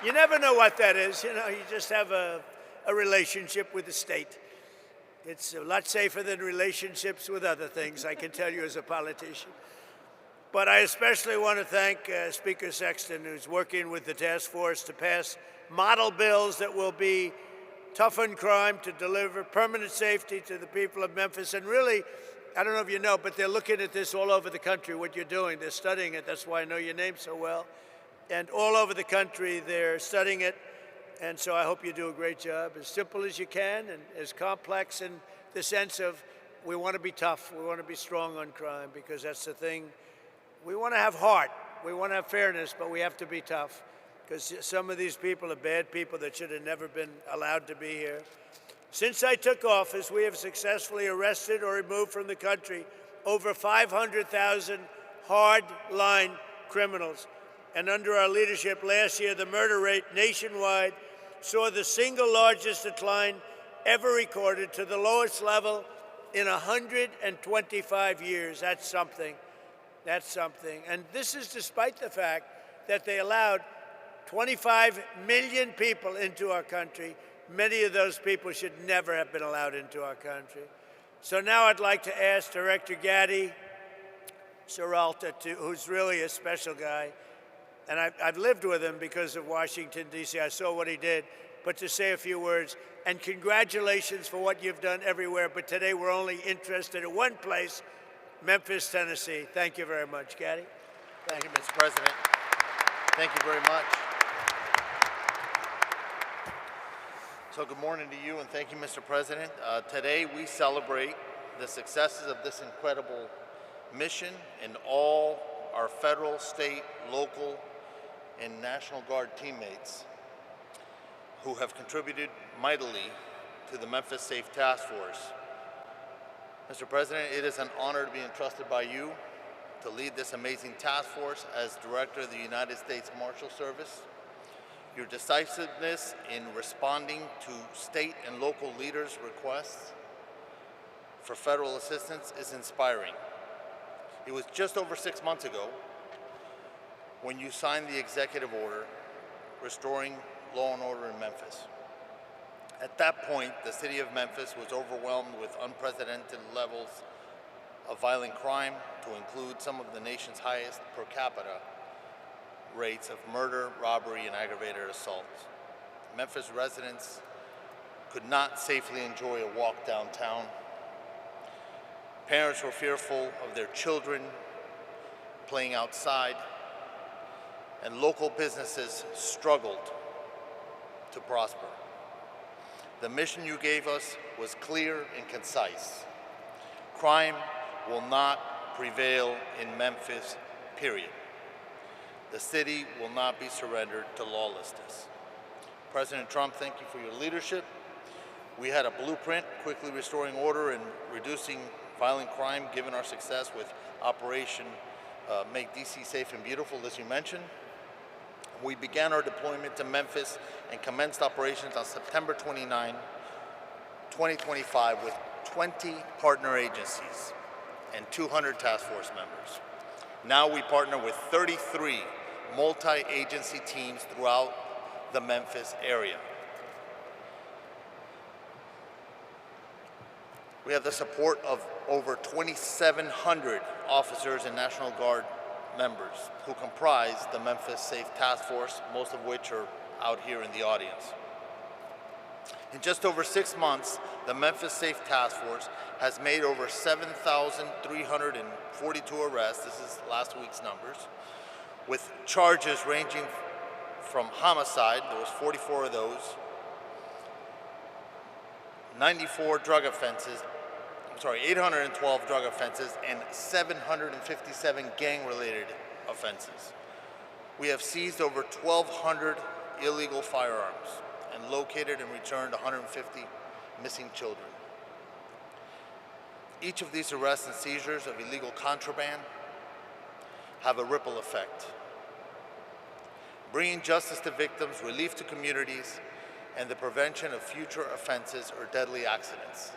You never know what that is. You know, you just have a relationship with the state. It's a lot safer than relationships with other things, I can tell you as a politician. But I especially want to thank Speaker Sexton, who's working with the task force to pass model bills that will be toughen crime to deliver permanent safety to the people of Memphis. And really, I don't know if you know, but they're looking at this all over the country, what you're doing. They're studying it. That's why I know your name so well. And all over the country, they're studying it. And so I hope you do a great job, as simple as you can and as complex in the sense of we want to be tough. We want to be strong on crime, because that's the thing. We want to have heart. We want to have fairness, but we have to be tough, because some of these people are bad people that should have never been allowed to be here. Since I took office, we have successfully arrested or removed from the country over 500,000 hard-line criminals. And under our leadership last year, the murder rate nationwide saw the single largest decline ever recorded to the lowest level in 125 years. That's something. That's something. And this is despite the fact that they allowed 25 million people into our country. Many of those people should never have been allowed into our country. So now I'd like to ask Director Gaddy Seralta, who's really a special guy, and I've lived with him because of Washington, D.C. I saw what he did, but to say a few words. And congratulations for what you've done everywhere, but today we're only interested in one place, Memphis, Tennessee. Thank you very much. Gaddy? Thank you, Mr. President. Thank you very much. So good morning to you, and thank you, Mr. President. Today we celebrate the successes of this incredible mission and all our federal, state, local, and National Guard teammates who have contributed mightily to the Memphis Safe Task Force. Mr. President, it is an honor to be entrusted by you to lead this amazing task force as Director of the United States Marshal Service. Your decisiveness in responding to state and local leaders' requests for federal assistance is inspiring. It was just over 6 months ago when you signed the executive order restoring law and order in Memphis. At that point, the city of Memphis was overwhelmed with unprecedented levels of violent crime, to include some of the nation's highest per capita rates of murder, robbery, and aggravated assault. Memphis residents could not safely enjoy a walk downtown. Parents were fearful of their children playing outside, and local businesses struggled to prosper. The mission you gave us was clear and concise. Crime will not prevail in Memphis, period. The city will not be surrendered to lawlessness. President Trump, thank you for your leadership. We had a blueprint, quickly restoring order and reducing violent crime, given our success with Operation Make DC Safe and Beautiful, as you mentioned. We began our deployment to Memphis and commenced operations on September 29, 2025 with 20 partner agencies and 200 task force members. Now we partner with 33 multi-agency teams throughout the Memphis area. We have the support of over 2,700 officers and National Guard members who comprise the Memphis Safe Task Force, most of which are out here in the audience. In just over 6 months, the Memphis Safe Task Force has made over 7,342 arrests, this is last week's numbers, with charges ranging from homicide, there was 44 of those, 812 drug offenses, and 757 gang-related offenses. We have seized over 1,200 illegal firearms and located and returned 150 missing children. Each of these arrests and seizures of illegal contraband have a ripple effect, bringing justice to victims, relief to communities, and the prevention of future offenses or deadly accidents.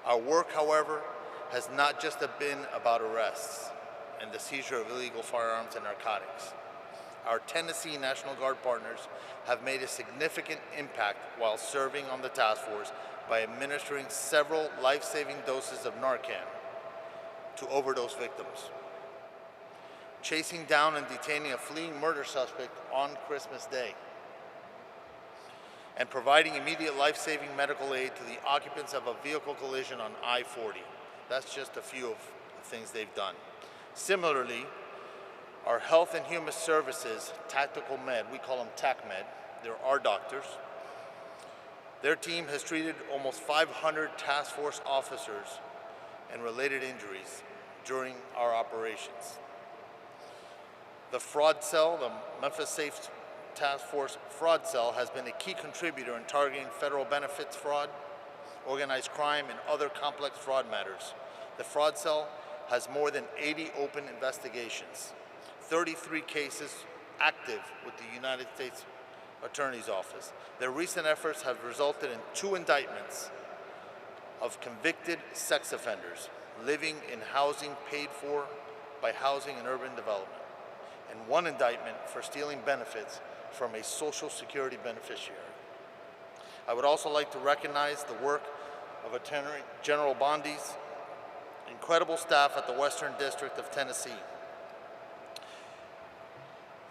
Our work, however, has not just been about arrests and the seizure of illegal firearms and narcotics. Our Tennessee National Guard partners have made a significant impact while serving on the task force by administering several life-saving doses of Narcan to overdose victims, chasing down and detaining a fleeing murder suspect on Christmas Day, and providing immediate life-saving medical aid to the occupants of a vehicle collision on I-40. That's just a few of the things they've done. Similarly, our Health and Human Services Tactical Med, we call them TACMED, they're our doctors. Their team has treated almost 500 task force officers and related injuries during our operations. The fraud cell, the Memphis Safe Task Force Fraud Cell, has been a key contributor in targeting federal benefits fraud, organized crime, and other complex fraud matters. The fraud cell has more than 80 open investigations, 33 cases active with the United States Attorney's Office. Their recent efforts have resulted in 2 indictments of convicted sex offenders living in housing paid for by Housing and Urban Development, and 1 indictment for stealing benefits from a Social Security beneficiary. I would also like to recognize the work of Attorney General Bondi's incredible staff at the Western District of Tennessee.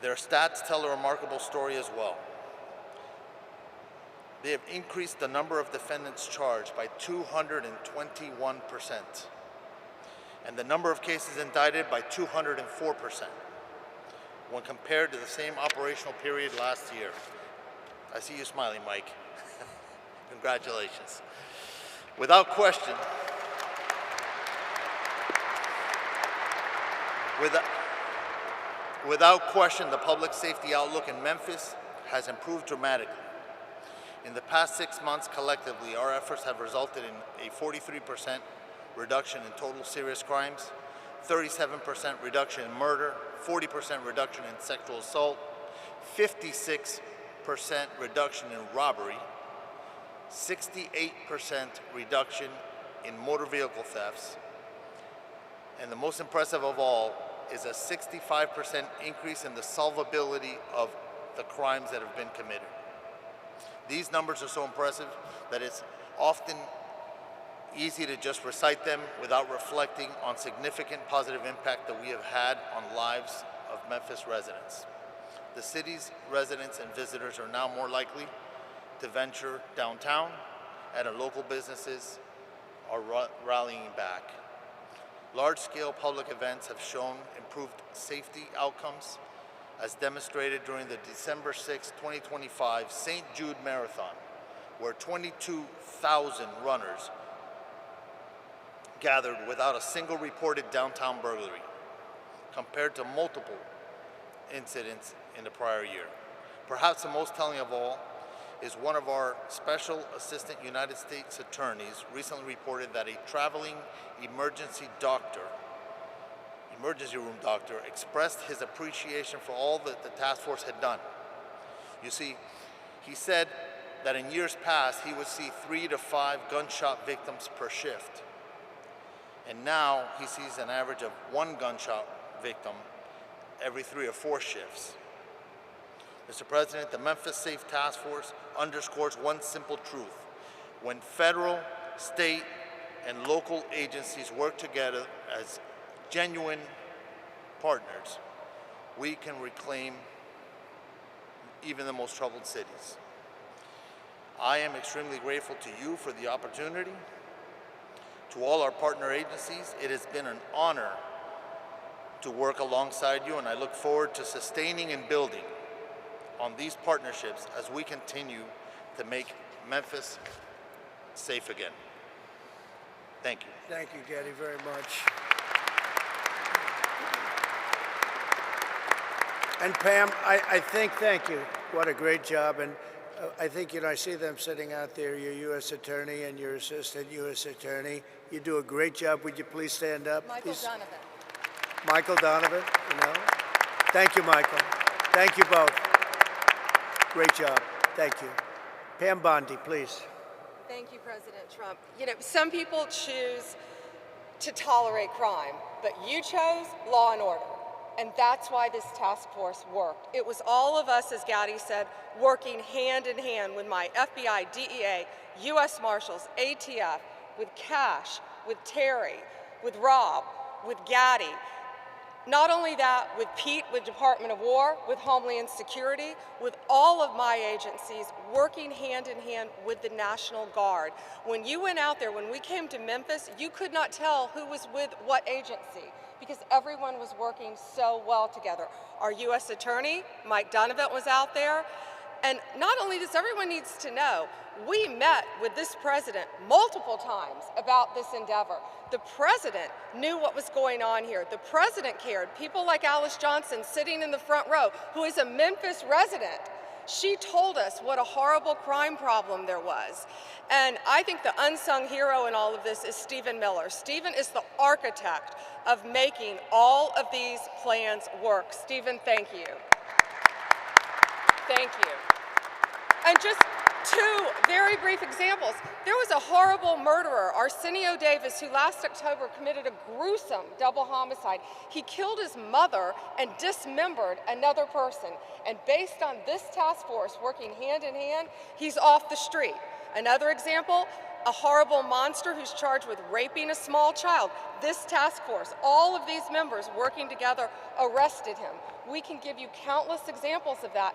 Their stats tell a remarkable story as well. They have increased the number of defendants charged by 221%, and the number of cases indicted by 204%, when compared to the same operational period last year. I see you smiling, Mike. Congratulations. Without question, the public safety outlook in Memphis has improved dramatically. In the past 6 months, collectively, our efforts have resulted in a 43% reduction in total serious crimes, 37% reduction in murder, 40% reduction in sexual assault, 56% reduction in robbery, 68% reduction in motor vehicle thefts, and the most impressive of all is a 65% increase in the solvability of the crimes that have been committed. These numbers are so impressive that it's often easy to just recite them without reflecting on significant positive impact that we have had on lives of Memphis residents. The city's residents and visitors are now more likely to venture downtown, and our local businesses are rallying back. Large-scale public events have shown improved safety outcomes, as demonstrated during the December 6, 2025 St. Jude Marathon, where 22,000 runners gathered without a single reported downtown burglary, compared to multiple incidents in the prior year. Perhaps the most telling of all is one of our Special Assistant United States Attorneys recently reported that a traveling emergency room doctor, expressed his appreciation for all that the task force had done. You see, he said that in years past, he would see 3 to 5 gunshot victims per shift. And now he sees an average of 1 gunshot victim every 3 or 4 shifts. Mr. President, the Memphis Safe Task Force underscores one simple truth. When federal, state, and local agencies work together as genuine partners, we can reclaim even the most troubled cities. I am extremely grateful to you for the opportunity. To all our partner agencies, it has been an honor to work alongside you, and I look forward to sustaining and building on these partnerships as we continue to make Memphis safe again. Thank you. Thank you, Getty, very much. And Pam, I think, thank you. What a great job. And I think, I see them sitting out there, your U.S. Attorney and your Assistant U.S. Attorney. You do a great job. Would you please stand up? Michael Donovan. Michael Donovan, Thank you, Michael. Thank you both. Great job. Thank you. Pam Bondi, please. Thank you, President Trump. Some people choose to tolerate crime, but you chose law and order. And that's why this task force worked. It was all of us, as Gaddy said, working hand in hand with my FBI, DEA, U.S. Marshals, ATF, with Cash, with Terry, with Rob, with Gaddy, not only that, with Pete, with Department of War, with Homeland Security, with all of my agencies working hand in hand with the National Guard. When you went out there, when we came to Memphis, you could not tell who was with what agency because everyone was working so well together. Our U.S. Attorney, Mike Donovan, was out there. And not only this, everyone needs to know, we met with this president multiple times about this endeavor. The president knew what was going on here. The president cared. People like Alice Johnson sitting in the front row, who is a Memphis resident, she told us what a horrible crime problem there was. And I think the unsung hero in all of this is Stephen Miller. Stephen is the architect of making all of these plans work. Stephen, thank you. Thank you. And just two very brief examples. There was a horrible murderer, Arsenio Davis, who last October committed a gruesome double homicide. He killed his mother and dismembered another person. And based on this task force working hand in hand, he's off the street. Another example, a horrible monster who's charged with raping a small child. This task force, all of these members working together, arrested him. We can give you countless examples of that.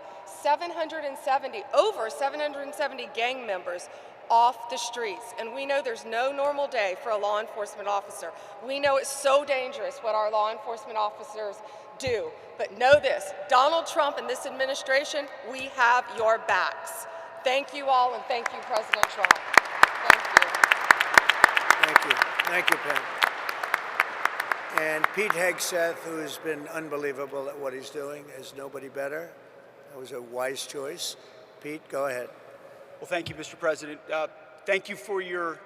Over 770 gang members off the streets. And we know there's no normal day for a law enforcement officer. We know it's so dangerous what our law enforcement officers do. But know this, Donald Trump and this administration, we have your backs. Thank you all, and thank you, President Trump. Thank you. Thank you. Thank you, Pam. And Pete Hegseth, who has been unbelievable at what he's doing, is nobody better. That was a wise choice. Pete, go ahead. Well, thank you, Mr. President. Thank you for your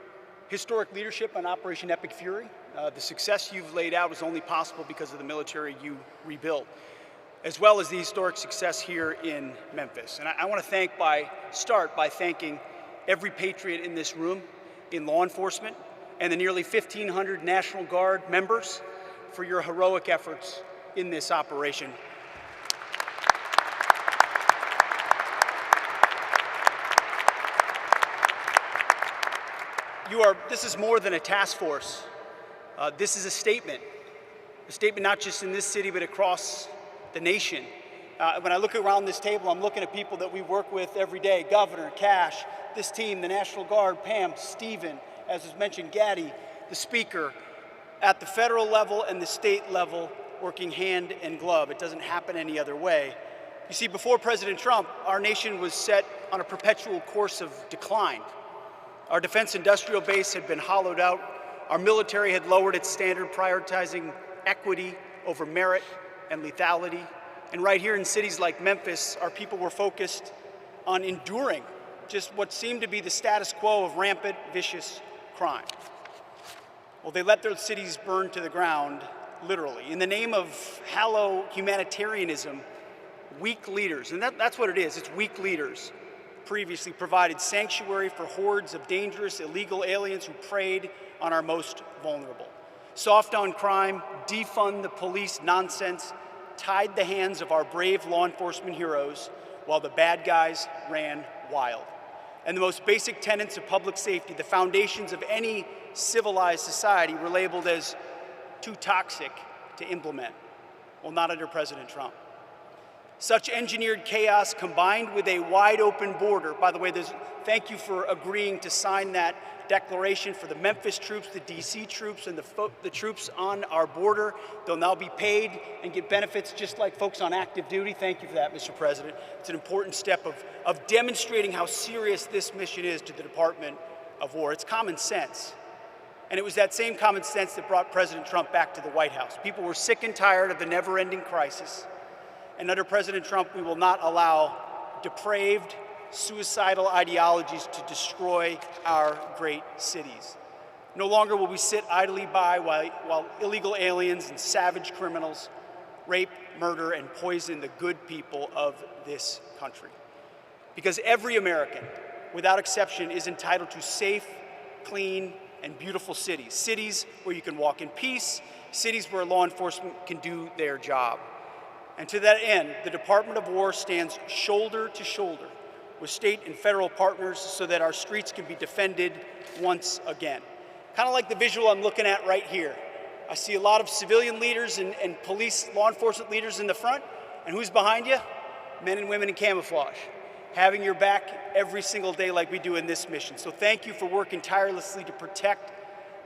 historic leadership on Operation Epic Fury. The success you've laid out is only possible because of the military you rebuilt, as well as the historic success here in Memphis. And I want to start by thanking every patriot in this room, in law enforcement, and the nearly 1,500 National Guard members for your heroic efforts in this operation. This is more than a task force. This is a statement not just in this city, but across the nation. When I look around this table, I'm looking at people that we work with every day: Governor, Cash, this team, the National Guard, Pam, Stephen, as was mentioned, Gaddy, the Speaker, at the federal level and the state level, working hand in glove. It doesn't happen any other way. You see, before President Trump, our nation was set on a perpetual course of decline. Our defense industrial base had been hollowed out. Our military had lowered its standard, prioritizing equity over merit and lethality. And right here in cities like Memphis, our people were focused on enduring just what seemed to be the status quo of rampant, vicious crime. Well, they let their cities burn to the ground, literally. In the name of hollow humanitarianism, weak leaders, and that's what it is, it's weak leaders, previously provided sanctuary for hordes of dangerous, illegal aliens who preyed on our most vulnerable. Soft on crime, defund the police nonsense tied the hands of our brave law enforcement heroes while the bad guys ran wild. And the most basic tenets of public safety, the foundations of any civilized society, were labeled as too toxic to implement. Well, not under President Trump. Such engineered chaos combined with a wide open border. By the way, thank you for agreeing to sign that declaration for the Memphis troops, the DC troops, and the troops on our border. They'll now be paid and get benefits just like folks on active duty. Thank you for that, Mr. President. It's an important step of demonstrating how serious this mission is to the Department of War. It's common sense. And it was that same common sense that brought President Trump back to the White House. People were sick and tired of the never-ending crisis. And under President Trump, we will not allow depraved, suicidal ideologies to destroy our great cities. No longer will we sit idly by while illegal aliens and savage criminals rape, murder, and poison the good people of this country. Because every American, without exception, is entitled to safe, clean, and beautiful cities. Cities where you can walk in peace, cities where law enforcement can do their job. And to that end, the Department of War stands shoulder to shoulder with state and federal partners so that our streets can be defended once again. Kind of like the visual I'm looking at right here. I see a lot of civilian leaders and police, law enforcement leaders in the front. And who's behind you? Men and women in camouflage, having your back every single day like we do in this mission. So thank you for working tirelessly to protect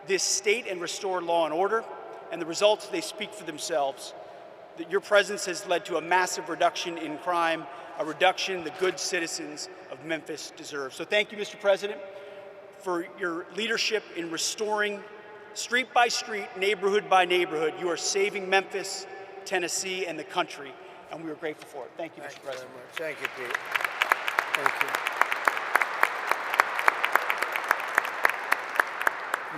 this state and restore law and order. And the results, they speak for themselves. That your presence has led to a massive reduction in crime, a reduction the good citizens of Memphis deserve. So thank you, Mr. President, for your leadership in restoring street by street, neighborhood by neighborhood. You are saving Memphis, Tennessee, and the country, and we are grateful for it. Thank you, Mr. President. Thank you, Pete. Thank you.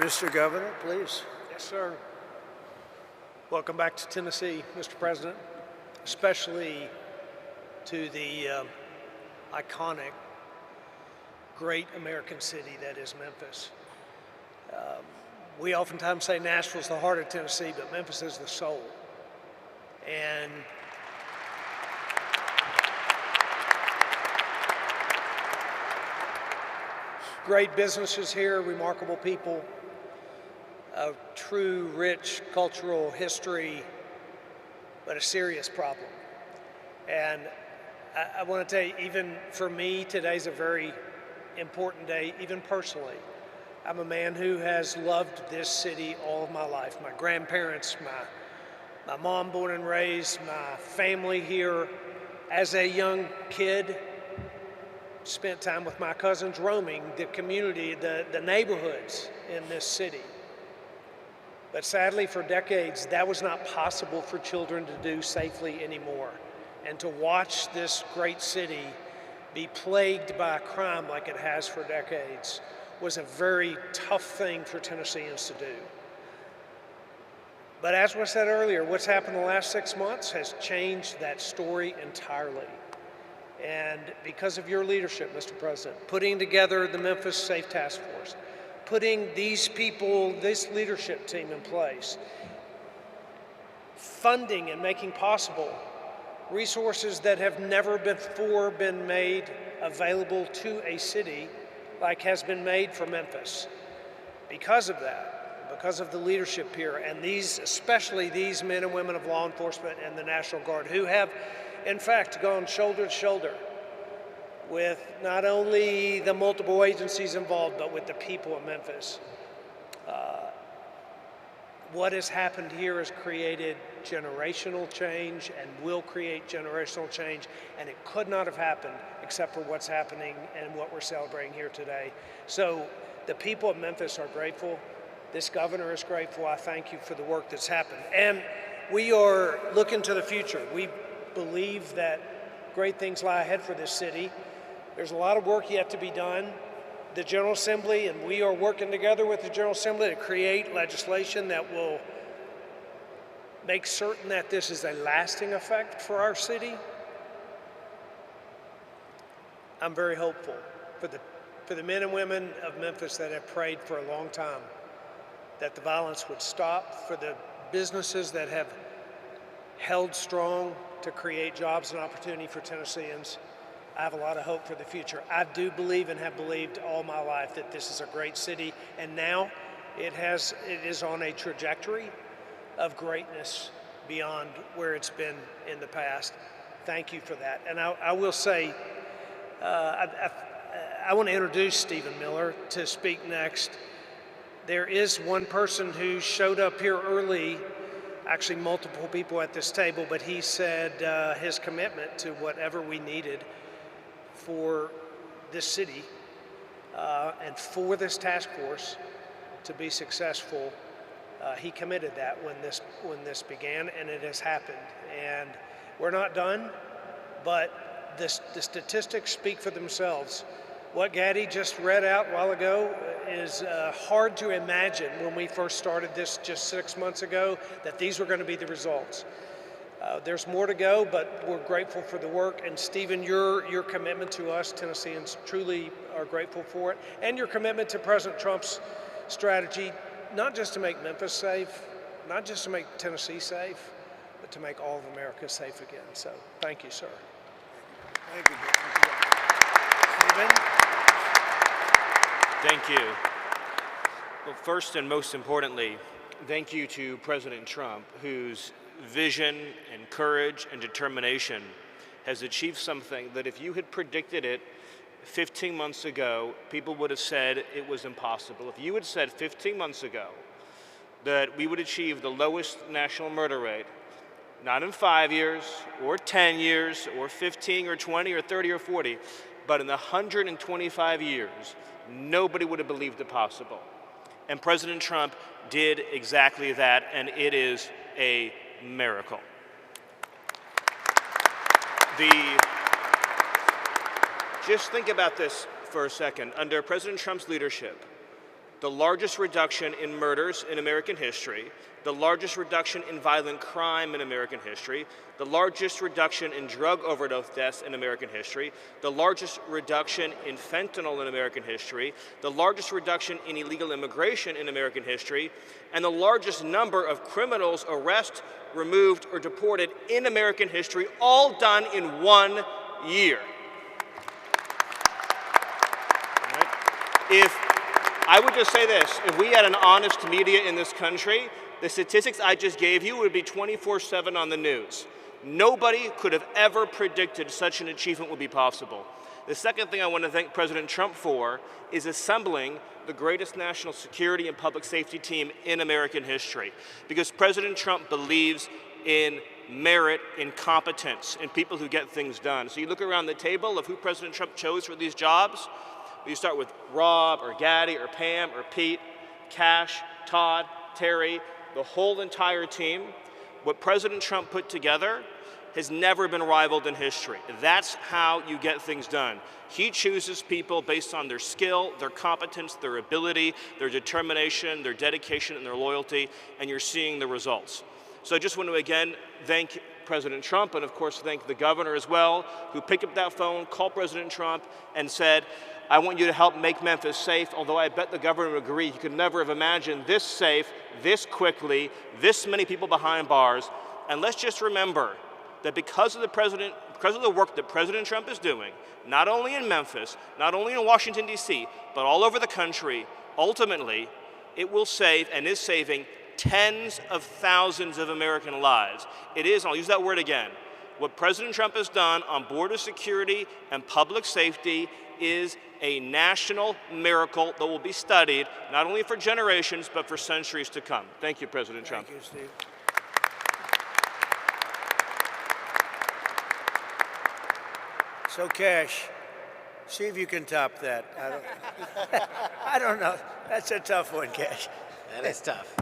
Mr. Governor, please. Yes, sir. Welcome back to Tennessee, Mr. President, especially to the iconic, great American city that is Memphis. We oftentimes say Nashville's the heart of Tennessee, but Memphis is the soul. And great businesses here, remarkable people, a true, rich cultural history, but a serious problem. And I want to tell you, even for me, today's a very important day, even personally. I'm a man who has loved this city all of my life. My grandparents, my mom born and raised, my family here. As a young kid, spent time with my cousins roaming the community, the neighborhoods in this city. But sadly, for decades, that was not possible for children to do safely anymore. And to watch this great city be plagued by crime like it has for decades was a very tough thing for Tennesseans to do. But as was said earlier, what's happened the last 6 months has changed that story entirely. And because of your leadership, Mr. President, putting together the Memphis Safe Task Force, putting these people, this leadership team in place, funding and making possible resources that have never before been made available to a city like has been made for Memphis. Because of that, because of the leadership here, and these, especially these men and women of law enforcement and the National Guard who have, in fact, gone shoulder to shoulder with not only the multiple agencies involved, but with the people of Memphis. What has happened here has created generational change and will create generational change, and it could not have happened except for what's happening and what we're celebrating here today. So the people of Memphis are grateful. This governor is grateful. I thank you for the work that's happened. And we are looking to the future. We believe that great things lie ahead for this city. There's a lot of work yet to be done. The General Assembly, and we are working together with the General Assembly to create legislation that will make certain that this is a lasting effect for our city. I'm very hopeful for the men and women of Memphis that have prayed for a long time that the violence would stop, for the businesses that have held strong to create jobs and opportunity for Tennesseans. I have a lot of hope for the future. I do believe and have believed all my life that this is a great city, and now it is on a trajectory of greatness beyond where it's been in the past. Thank you for that. And I will say, I want to introduce Stephen Miller to speak next. There is one person who showed up here early, actually multiple people at this table, but he said his commitment to whatever we needed for this city and for this task force to be successful. He committed that when this began, and it has happened. And we're not done, but the statistics speak for themselves. What Gaddy just read out a while ago is hard to imagine when we first started this just 6 months ago that these were going to be the results. There's more to go, but we're grateful for the work. And Stephen, your commitment to us, Tennesseans, truly are grateful for it. And your commitment to President Trump's strategy, not just to make Memphis safe, not just to make Tennessee safe, but to make all of America safe again. So thank you, sir. Thank you. Stephen? Thank you. Well, first and most importantly, thank you to President Trump, whose vision and courage and determination has achieved something that if you had predicted it 15 months ago, people would have said it was impossible. If you had said 15 months ago that we would achieve the lowest national murder rate, not in 5 years or 10 years or 15 or 20 or 30 or 40, but in the 125 years, nobody would have believed it possible. And President Trump did exactly that, and it is a miracle. Just think about this for a second. Under President Trump's leadership, the largest reduction in murders in American history, the largest reduction in violent crime in American history, the largest reduction in drug overdose deaths in American history, the largest reduction in fentanyl in American history, the largest reduction in illegal immigration in American history, and the largest number of criminals arrested, removed, or deported in American history, all done in 1 year. If I would just say this, if we had an honest media in this country, the statistics I just gave you would be 24/7 on the news. Nobody could have ever predicted such an achievement would be possible. The second thing I want to thank President Trump for is assembling the greatest national security and public safety team in American history. Because President Trump believes in merit, in competence, in people who get things done. So you look around the table of who President Trump chose for these jobs. You start with Rob or Gaddy or Pam or Pete, Cash, Todd, Terry, the whole entire team. What President Trump put together has never been rivaled in history. That's how you get things done. He chooses people based on their skill, their competence, their ability, their determination, their dedication, and their loyalty, and you're seeing the results. So I just want to again thank President Trump and of course thank the governor as well, who picked up that phone, called President Trump, and said, I want you to help make Memphis safe, although I bet the governor would agree he could never have imagined this safe, this quickly, this many people behind bars. And let's just remember that because of the work that President Trump is doing, not only in Memphis, not only in Washington, D.C., but all over the country, ultimately, it will save and is saving tens of thousands of American lives. It is, and I'll use that word again, what President Trump has done on border security and public safety is a national miracle that will be studied not only for generations, but for centuries to come. Thank you, President Trump. Thank you, Steve. So, Cash, see if you can top that. I don't know. That's a tough one, Cash. That is tough.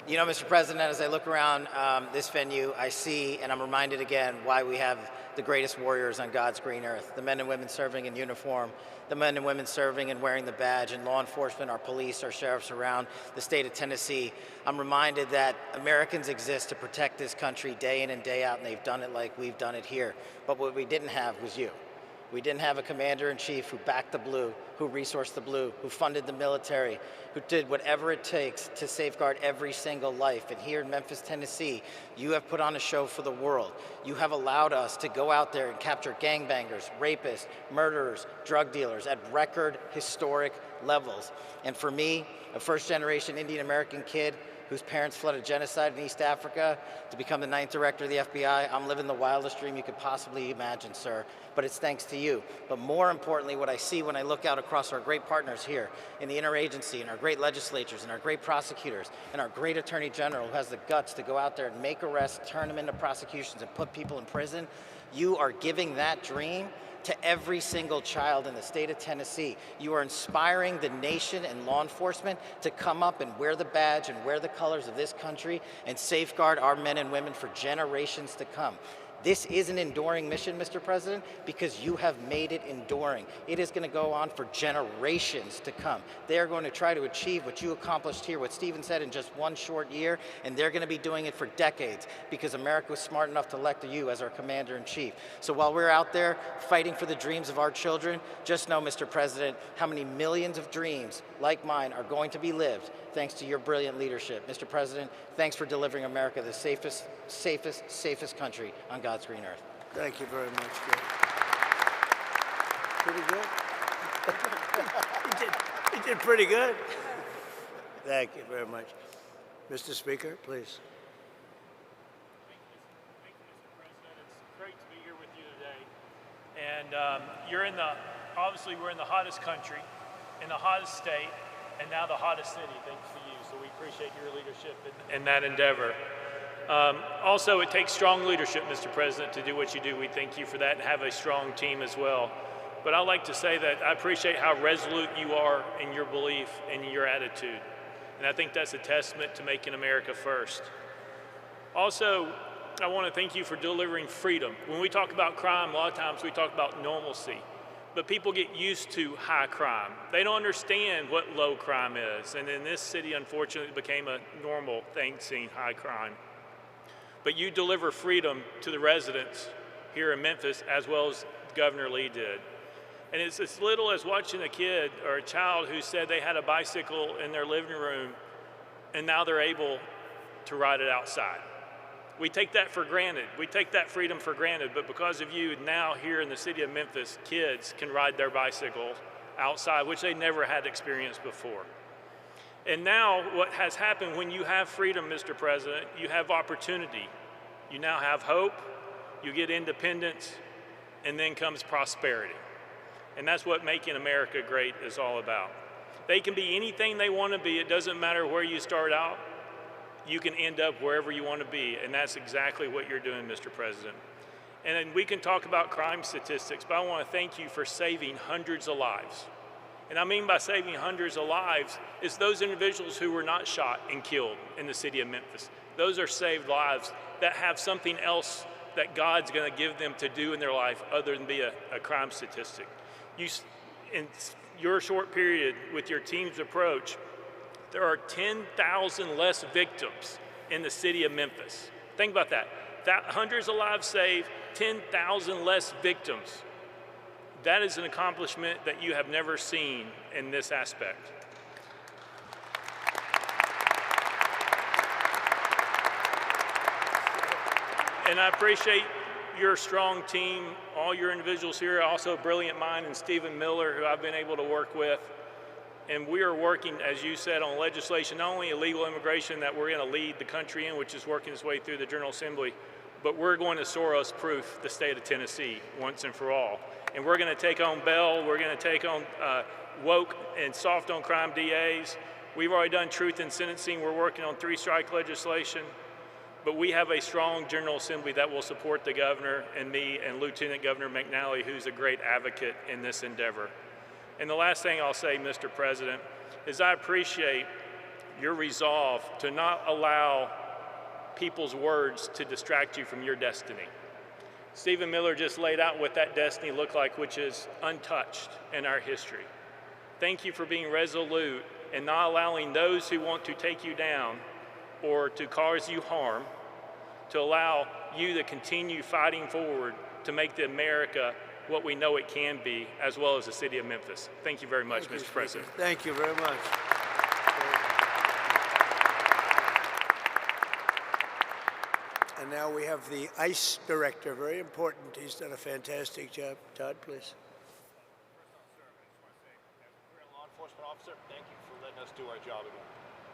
You know, Mr. President, as I look around this venue, I see, and I'm reminded again, why we have the greatest warriors on God's green earth, the men and women serving in uniform, the men and women serving and wearing the badge, and law enforcement, our police, our sheriffs around the state of Tennessee. I'm reminded that Americans exist to protect this country day in and day out, and they've done it like we've done it here. But what we didn't have was you. We didn't have a commander-in-chief who backed the blue, who resourced the blue, who funded the military, who did whatever it takes to safeguard every single life. And here in Memphis, Tennessee, you have put on a show for the world. You have allowed us to go out there and capture gangbangers, rapists, murderers, drug dealers at record historic levels. And for me, a first-generation Indian-American kid whose parents fled a genocide in East Africa to become the 9th director of the FBI, I'm living the wildest dream you could possibly imagine, sir. But it's thanks to you. But more importantly, what I see when I look out across our great partners here in the interagency and our great legislatures and our great prosecutors and our great attorney general who has the guts to go out there and make arrests, turn them into prosecutions, and put people in prison, you are giving that dream to every single child in the state of Tennessee. You are inspiring the nation and law enforcement to come up and wear the badge and wear the colors of this country and safeguard our men and women for generations to come. This is an enduring mission, Mr. President, because you have made it enduring. It is going to go on for generations to come. They are going to try to achieve what you accomplished here, what Stephen said, in just one short year, and they're going to be doing it for decades because America was smart enough to elect you as our commander-in-chief. So while we're out there fighting for the dreams of our children, just know, Mr. President, how many millions of dreams like mine are going to be lived thanks to your brilliant leadership. Mr. President, thanks for delivering America the safest country on God's green earth. Thank you very much, Gary. Pretty good? He did pretty good. Thank you very much. Mr. Speaker, please. Thank you, Mr. President. It's great to be here with you today. And obviously we're in the hottest country, in the hottest state, and now the hottest city, thanks to you. So we appreciate your leadership in that endeavor. Also, it takes strong leadership, Mr. President, to do what you do. We thank you for that and have a strong team as well. But I'd like to say that I appreciate how resolute you are in your belief and your attitude. And I think that's a testament to making America first. Also, I want to thank you for delivering freedom. When we talk about crime, a lot of times we talk about normalcy. But people get used to high crime. They don't understand what low crime is. And in this city, unfortunately, it became a normal thing, seeing high crime. But you deliver freedom to the residents here in Memphis, as well as Governor Lee did. And it's as little as watching a kid or a child who said they had a bicycle in their living room, and now they're able to ride it outside. We take that for granted. We take that freedom for granted, but because of you, now here in the city of Memphis, kids can ride their bicycles outside, which they never had experienced before. And now what has happened, when you have freedom, Mr. President, you have opportunity. You now have hope, you get independence, and then comes prosperity. And that's what making America great is all about. They can be anything they want to be. It doesn't matter where you start out. You can end up wherever you want to be, and that's exactly what you're doing, Mr. President. And then we can talk about crime statistics, but I want to thank you for saving hundreds of lives. And I mean by saving hundreds of lives is those individuals who were not shot and killed in the city of Memphis. Those are saved lives that have something else that God's going to give them to do in their life other than be a crime statistic. In your short period with your team's approach, there are 10,000 less victims in the city of Memphis. Think about that. Hundreds of lives saved, 10,000 less victims. That is an accomplishment that you have never seen in this aspect. And I appreciate your strong team, all your individuals here, also a brilliant mind in Stephen Miller, who I've been able to work with. And we are working, as you said, on legislation, not only illegal immigration that we're going to lead the country in, which is working its way through the General Assembly, but we're going to Soros-proof the state of Tennessee once and for all. And we're going to take on bail, we're going to take on woke and soft on crime DAs. We've already done truth in sentencing. We're working on three-strike legislation. But we have a strong General Assembly that will support the governor and me and Lieutenant Governor McNally, who's a great advocate in this endeavor. And the last thing I'll say, Mr. President, is I appreciate your resolve to not allow people's words to distract you from your destiny. Stephen Miller just laid out what that destiny looked like, which is untouched in our history. Thank you for being resolute and not allowing those who want to take you down or to cause you harm to allow you to continue fighting forward to make the America what we know it can be, as well as the city of Memphis. Thank you very much, Mr. President. Thank you very much. And now we have the ICE director, very important. He's done a fantastic job. Todd, please. Law enforcement officer, thank you for letting us do our job again.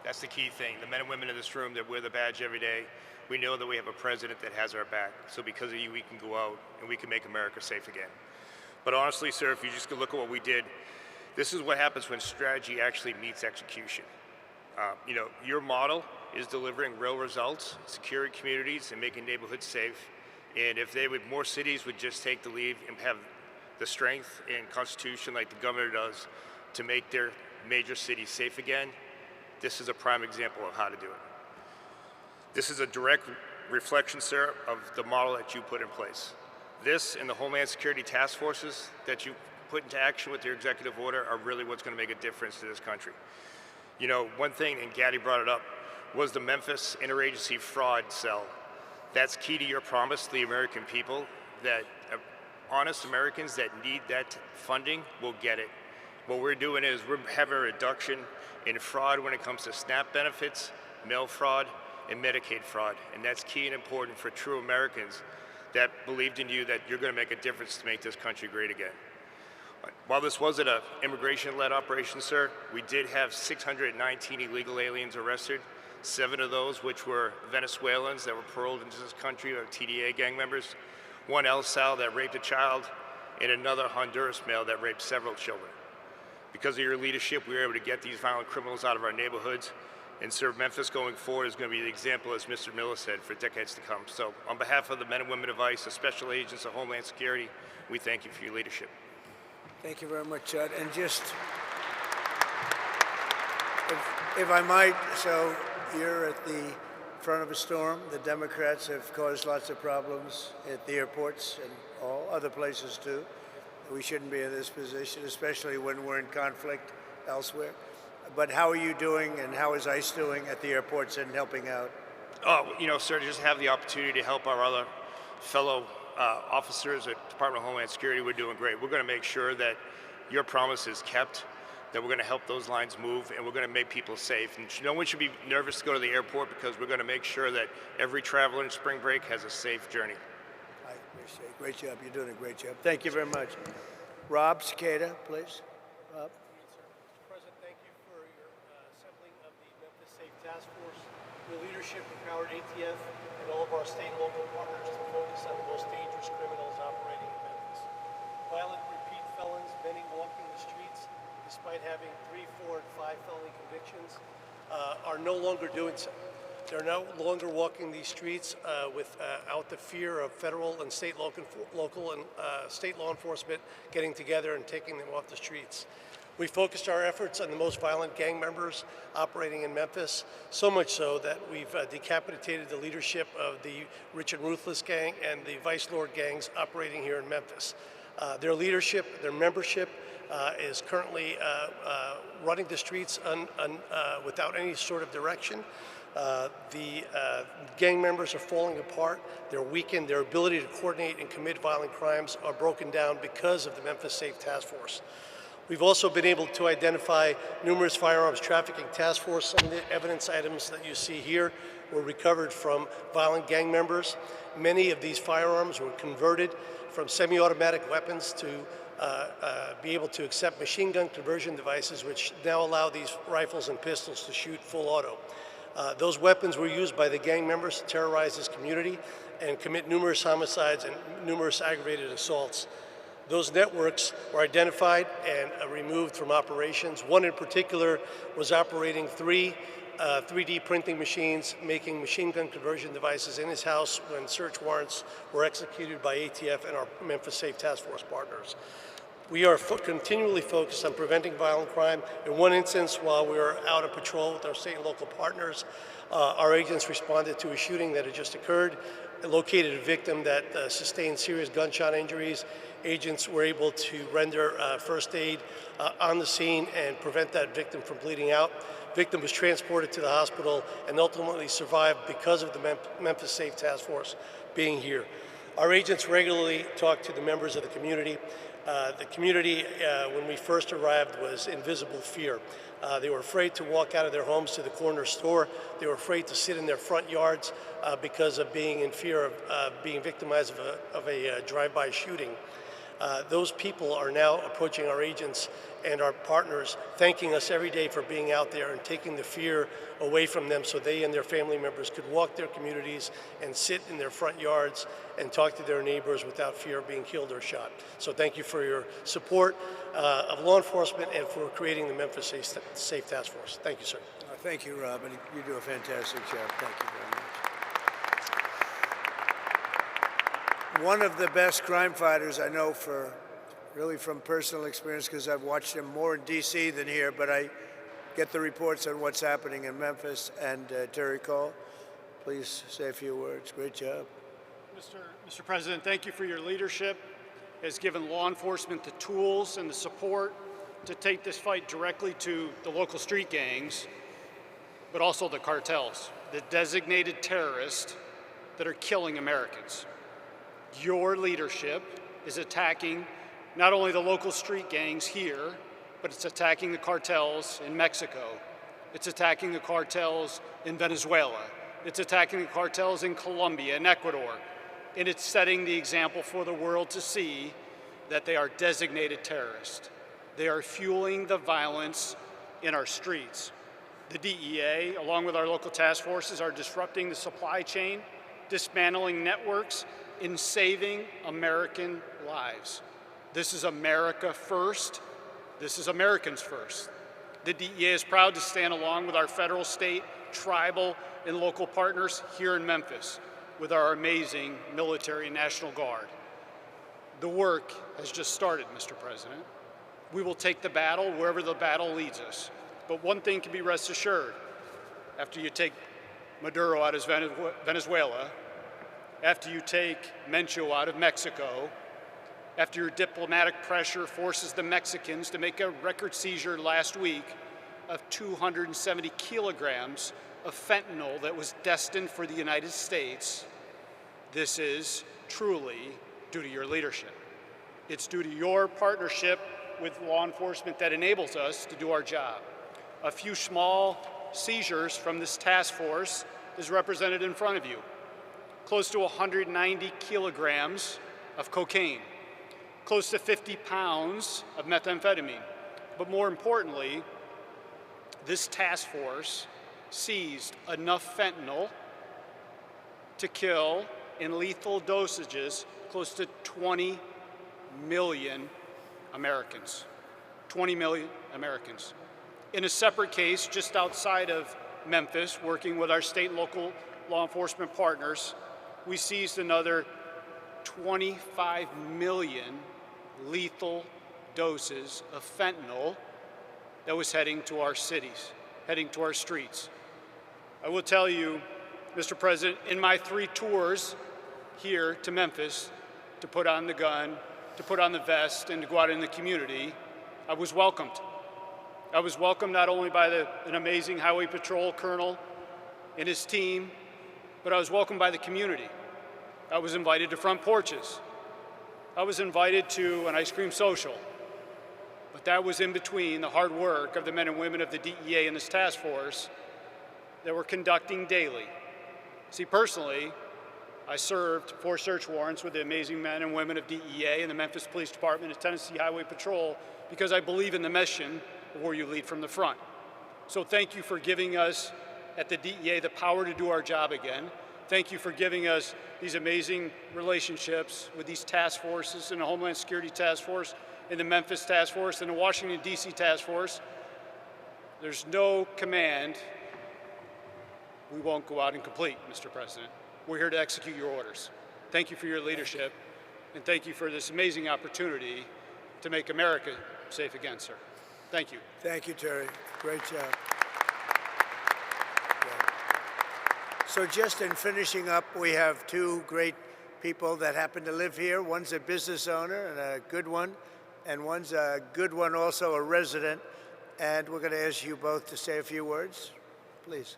That's the key thing. The men and women in this room that wear the badge every day, we know that we have a president that has our back. So because of you, we can go out and we can make America safe again. But honestly, sir, if you just look at what we did, this is what happens when strategy actually meets execution. Your model is delivering real results, securing communities and making neighborhoods safe. And if more cities would just take the lead and have the strength and constitution like the governor does to make their major cities safe again, this is a prime example of how to do it. This is a direct reflection, sir, of the model that you put in place. This and the Homeland Security task forces that you put into action with your executive order are really what's going to make a difference to this country. One thing, and Gaddy brought it up, was the Memphis Interagency Fraud Cell. That's key to your promise to the American people that honest Americans that need that funding will get it. What we're doing is we're having a reduction in fraud when it comes to SNAP benefits, mail fraud, and Medicaid fraud. And that's key and important for true Americans that believed in you that you're going to make a difference to make this country great again. While this wasn't an immigration-led operation, sir, we did have 619 illegal aliens arrested. 7 of those, which were Venezuelans that were paroled into this country, or TDA gang members. 1 El Sal that raped a child, and another Honduras male that raped several children. Because of your leadership, we were able to get these violent criminals out of our neighborhoods. And sir, Memphis going forward is going to be the example, as Mr. Miller said, for decades to come. So on behalf of the men and women of ICE, the special agents of Homeland Security, we thank you for your leadership. Thank you very much, Chad. And just, if I might, so you're at the front of a storm. The Democrats have caused lots of problems at the airports and all other places too. We shouldn't be in this position, especially when we're in conflict elsewhere. But how are you doing, and how is ICE doing at the airports and helping out? Oh, you know, sir, to just have the opportunity to help our other fellow officers at Department of Homeland Security, we're doing great. We're going to make sure that your promise is kept, that we're going to help those lines move, and we're going to make people safe. And no one should be nervous to go to the airport, because we're going to make sure that every traveler in spring break has a safe journey. I appreciate it. Great job. You're doing a great job. Thank you very much. Rob Cicada, please. Rob. Mr. President, thank you for your assembling of the Memphis Safe Task Force, your leadership empowered ATF and all of our state and local partners to focus on the most dangerous criminals operating in Memphis. Violent repeat felons, many walking the streets despite having 3, 4, and 5 felony convictions, are no longer doing so. They're no longer walking these streets without the fear of federal and state local and state law enforcement getting together and taking them off the streets. We focused our efforts on the most violent gang members operating in Memphis, so much so that we've decapitated the leadership of the Rich and Ruthless gang and the Vice Lord gangs operating here in Memphis. Their leadership, their membership is currently running the streets without any sort of direction. The gang members are falling apart. They're weakened. Their ability to coordinate and commit violent crimes are broken down because of the Memphis Safe Task Force. We've also been able to identify numerous firearms trafficking task force. Some of the evidence items that you see here were recovered from violent gang members. Many of these firearms were converted from semi-automatic weapons to be able to accept machine gun conversion devices, which now allow these rifles and pistols to shoot full auto. Those weapons were used by the gang members to terrorize this community and commit numerous homicides and numerous aggravated assaults. Those networks were identified and removed from operations. One in particular was operating 3 3D printing machines, making machine gun conversion devices in his house when search warrants were executed by ATF and our Memphis Safe Task Force partners. We are continually focused on preventing violent crime. In one instance, while we were out on patrol with our state and local partners, our agents responded to a shooting that had just occurred, located a victim that sustained serious gunshot injuries. Agents were able to render first aid on the scene and prevent that victim from bleeding out. Victim was transported to the hospital and ultimately survived because of the Memphis Safe Task Force being here. Our agents regularly talk to the members of the community. The community, when we first arrived, was in visible fear. They were afraid to walk out of their homes to the corner store. They were afraid to sit in their front yards because of being in fear of being victimized of a drive-by shooting. Those people are now approaching our agents and our partners, thanking us every day for being out there and taking the fear away from them so they and their family members could walk their communities and sit in their front yards and talk to their neighbors without fear of being killed or shot. So thank you for your support of law enforcement and for creating the Memphis Safe Task Force. Thank you, sir. Thank you, Rob, and you do a fantastic job. Thank you very much. One of the best crime fighters I know, really from personal experience, because I've watched him more in D.C. than here, but I get the reports on what's happening in Memphis. And Terry Cole, please say a few words. Great job. Mr. President, thank you for your leadership. It has given law enforcement the tools and the support to take this fight directly to the local street gangs, but also the cartels, the designated terrorists that are killing Americans. Your leadership is attacking not only the local street gangs here, but it's attacking the cartels in Mexico. It's attacking the cartels in Venezuela. It's attacking the cartels in Colombia and Ecuador. And it's setting the example for the world to see that they are designated terrorists. They are fueling the violence in our streets. The DEA, along with our local task forces, are disrupting the supply chain, dismantling networks, and saving American lives. This is America first. This is Americans first. The DEA is proud to stand along with our federal, state, tribal, and local partners here in Memphis with our amazing military and National Guard. The work has just started, Mr. President. We will take the battle wherever the battle leads us. But one thing can be rest assured. After you take Maduro out of Venezuela, after you take Mencho out of Mexico, after your diplomatic pressure forces the Mexicans to make a record seizure last week of 270 kilograms of fentanyl that was destined for the United States, this is truly due to your leadership. It's due to your partnership with law enforcement that enables us to do our job. A few small seizures from this task force is represented in front of you. Close to 190 kilograms of cocaine, close to 50 pounds of methamphetamine. But more importantly, this task force seized enough fentanyl to kill in lethal dosages close to 20 million Americans. 20 million Americans. In a separate case just outside of Memphis, working with our state and local law enforcement partners, we seized another 25 million lethal doses of fentanyl that was heading to our cities, heading to our streets. I will tell you, Mr. President, in my 3 tours here to Memphis to put on the gun, to put on the vest, and to go out in the community, I was welcomed. I was welcomed not only by an amazing Highway Patrol colonel and his team, but I was welcomed by the community. I was invited to front porches. I was invited to an ice cream social. But that was in between the hard work of the men and women of the DEA and this task force that we're conducting daily. See, personally, I served 4 search warrants with the amazing men and women of DEA and the Memphis Police Department and Tennessee Highway Patrol because I believe in the mission of where you lead from the front. So thank you for giving us at the DEA the power to do our job again. Thank you for giving us these amazing relationships with these task forces and the Homeland Security Task Force and the Memphis Task Force and the Washington, D.C. Task Force. There's no command we won't go out and complete, Mr. President. We're here to execute your orders. Thank you for your leadership, and thank you for this amazing opportunity to make America safe again, sir. Thank you. Thank you, Terry. Great job. Yeah. So just in finishing up, we have 2 great people that happen to live here. One's a business owner and a good one, and one's a good one also, a resident. And we're going to ask you both to say a few words, please.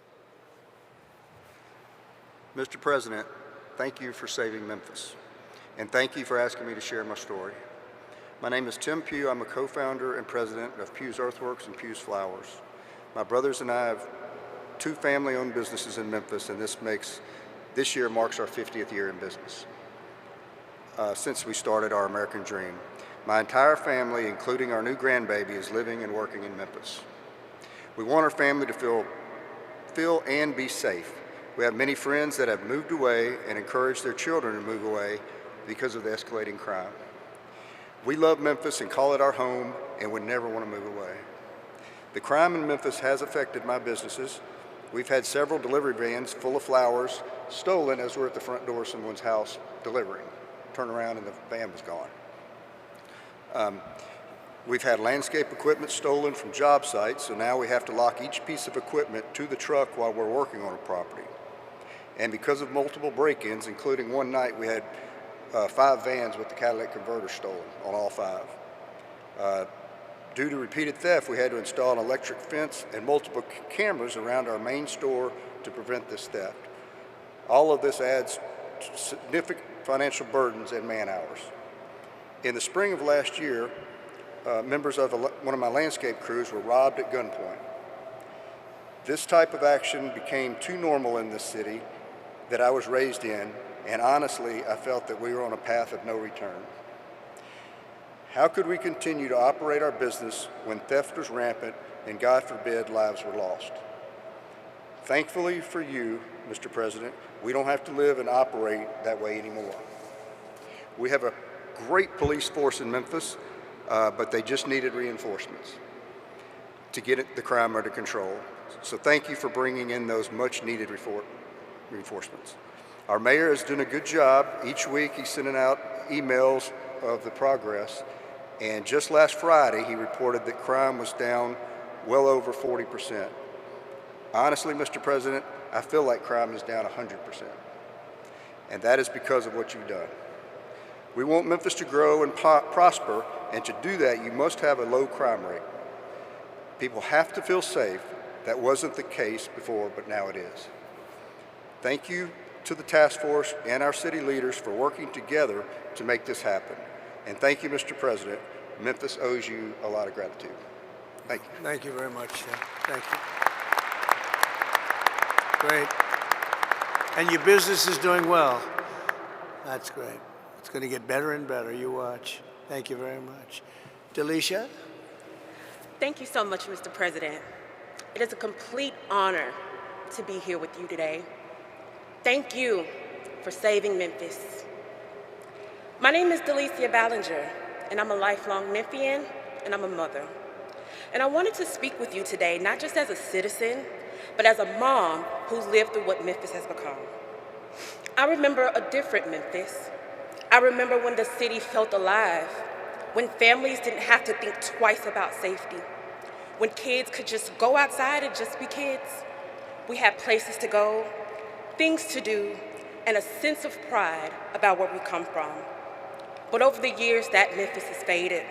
Mr. President, thank you for saving Memphis, and thank you for asking me to share my story. My name is Tim Pugh. I'm a co-founder and president of Pugh's Earthworks and Pugh's Flowers. My brothers and I have 2 family-owned businesses in Memphis, and this year marks our 50th year in business since we started our American dream. My entire family, including our new grandbaby, is living and working in Memphis. We want our family to feel and be safe. We have many friends that have moved away and encouraged their children to move away because of the escalating crime. We love Memphis and call it our home and would never want to move away. The crime in Memphis has affected my businesses. We've had several delivery vans full of flowers stolen as we're at the front door of someone's house delivering. Turn around and the van was gone. We've had landscape equipment stolen from job sites, so now we have to lock each piece of equipment to the truck while we're working on a property. And because of multiple break-ins, including one night we had 5 vans with the catalytic converter stolen on all 5. Due to repeated theft, we had to install an electric fence and multiple cameras around our main store to prevent this theft. All of this adds significant financial burdens and man hours. In the spring of last year, members of one of my landscape crews were robbed at gunpoint. This type of action became too normal in this city that I was raised in, and honestly, I felt that we were on a path of no return. How could we continue to operate our business when theft was rampant and, God forbid, lives were lost? Thankfully for you, Mr. President, we don't have to live and operate that way anymore. We have a great police force in Memphis, but they just needed reinforcements to get the crime under control. So thank you for bringing in those much-needed reinforcements. Our mayor is doing a good job. Each week he's sending out emails of the progress, and just last Friday he reported that crime was down well over 40%. Honestly, Mr. President, I feel like crime is down 100%, and that is because of what you've done. We want Memphis to grow and prosper, and to do that you must have a low crime rate. People have to feel safe. That wasn't the case before, but now it is. Thank you to the task force and our city leaders for working together to make this happen. And thank you, Mr. President. Memphis owes you a lot of gratitude. Thank you. Thank you very much. Thank you. Great. And your business is doing well. That's great. It's going to get better and better. You watch. Thank you very much. Delisha? Thank you so much, Mr. President. It is a complete honor to be here with you today. Thank you for saving Memphis. My name is Delicia Ballinger, and I'm a lifelong Memphian, and I'm a mother. And I wanted to speak with you today, not just as a citizen, but as a mom who's lived through what Memphis has become. I remember a different Memphis. I remember when the city felt alive, when families didn't have to think twice about safety, when kids could just go outside and just be kids. We had places to go, things to do, and a sense of pride about where we come from. But over the years, that Memphis has faded,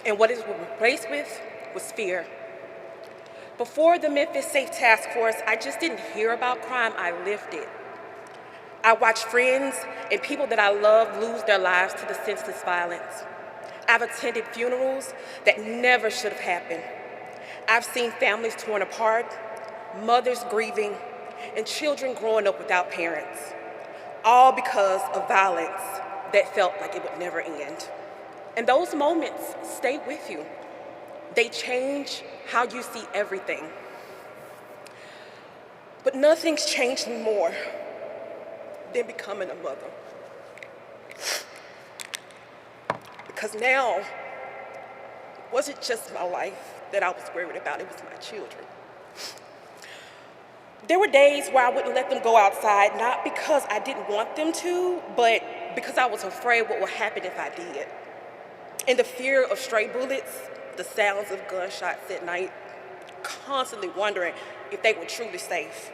and what it was replaced with was fear. Before the Memphis Safe Task Force, I just didn't hear about crime, I lived it. I watched friends and people that I love lose their lives to the senseless violence. I've attended funerals that never should have happened. I've seen families torn apart, mothers grieving, and children growing up without parents, all because of violence that felt like it would never end. And those moments stay with you. They change how you see everything. But nothing's changed me more than becoming a mother. Because now, it wasn't just my life that I was worried about, it was my children. There were days where I wouldn't let them go outside, not because I didn't want them to, but because I was afraid what would happen if I did. And the fear of stray bullets, the sounds of gunshots at night, constantly wondering if they were truly safe.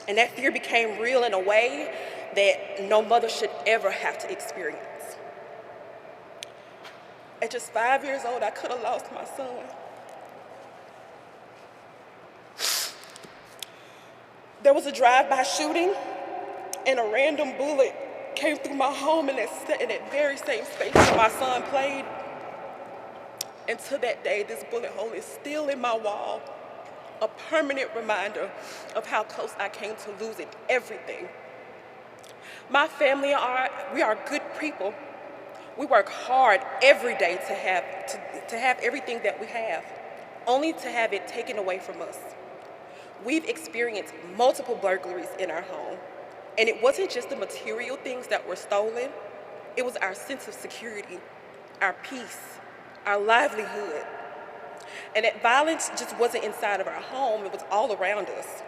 And that fear became real in a way that no mother should ever have to experience. At just 5 years old, I could have lost my son. There was a drive-by shooting, and a random bullet came through my home in that very same space where my son played. And to that day, this bullet hole is still in my wall, a permanent reminder of how close I came to losing everything. My family we are good people. We work hard every day to have everything that we have, only to have it taken away from us. We've experienced multiple burglaries in our home, and it wasn't just the material things that were stolen, it was our sense of security, our peace, our livelihood. And that violence just wasn't inside of our home, it was all around us.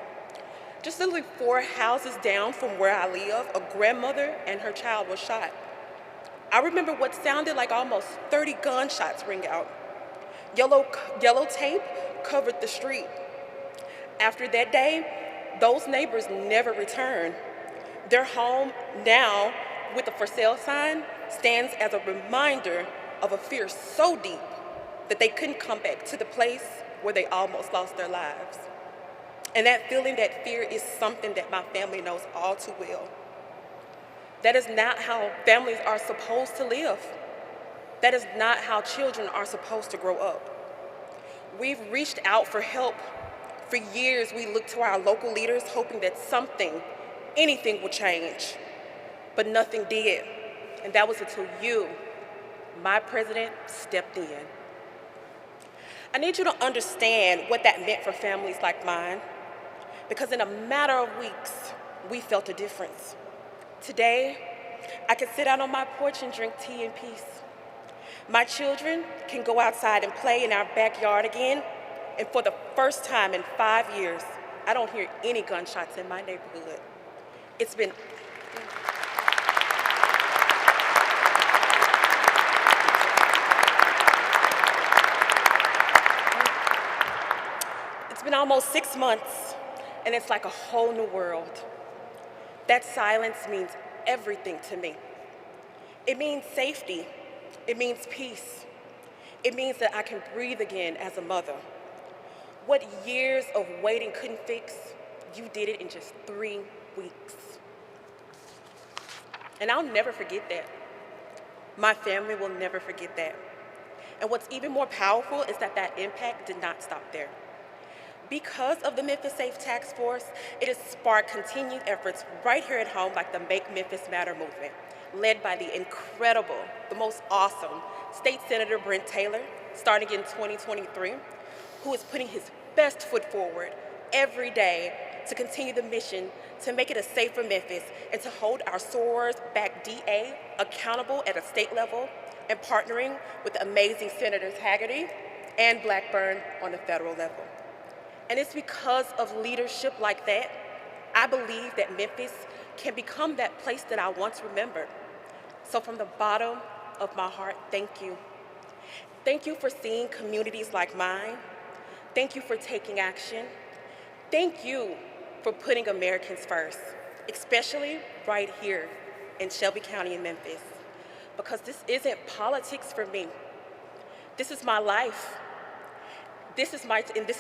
Just literally 4 houses down from where I live, a grandmother and her child was shot. I remember what sounded like almost 30 gunshots ring out. Yellow tape covered the street. After that day, those neighbors never returned. Their home now, with a for sale sign, stands as a reminder of a fear so deep that they couldn't come back to the place where they almost lost their lives. And that feeling, that fear, is something that my family knows all too well. That is not how families are supposed to live. That is not how children are supposed to grow up. We've reached out for help. For years, we looked to our local leaders hoping that anything would change, but nothing did. And that was until you my president stepped in. I need you to understand what that meant for families like mine, because in a matter of weeks, we felt a difference. Today, I can sit out on my porch and drink tea in peace. My children can go outside and play in our backyard again, and for the first time in 5 years, I don't hear any gunshots in my neighborhood. It's been almost 6 months, and it's like a whole new world. That silence means everything to me. It means safety. It means peace. It means that I can breathe again as a mother. What years of waiting couldn't fix, you did it in just 3 weeks. And I'll never forget that. My family will never forget that. And what's even more powerful is that that impact did not stop there. Because of the Memphis Safe Task Force, it has sparked continued efforts right here at home, like the Make Memphis Matter movement, led by the incredible, the most awesome State Senator Brent Taylor, starting in 2023, who is putting his best foot forward every day to continue the mission to make it a safer Memphis and to hold our SOARs back DA accountable at a state level, and partnering with amazing Senators Hagerty and Blackburn on the federal level. And it's because of leadership like that, I believe that Memphis can become that place that I once remembered. So from the bottom of my heart, thank you. Thank you for seeing communities like mine. Thank you for taking action. Thank you for putting Americans first, especially right here in Shelby County in Memphis. Because this isn't politics for me. This is my life. This is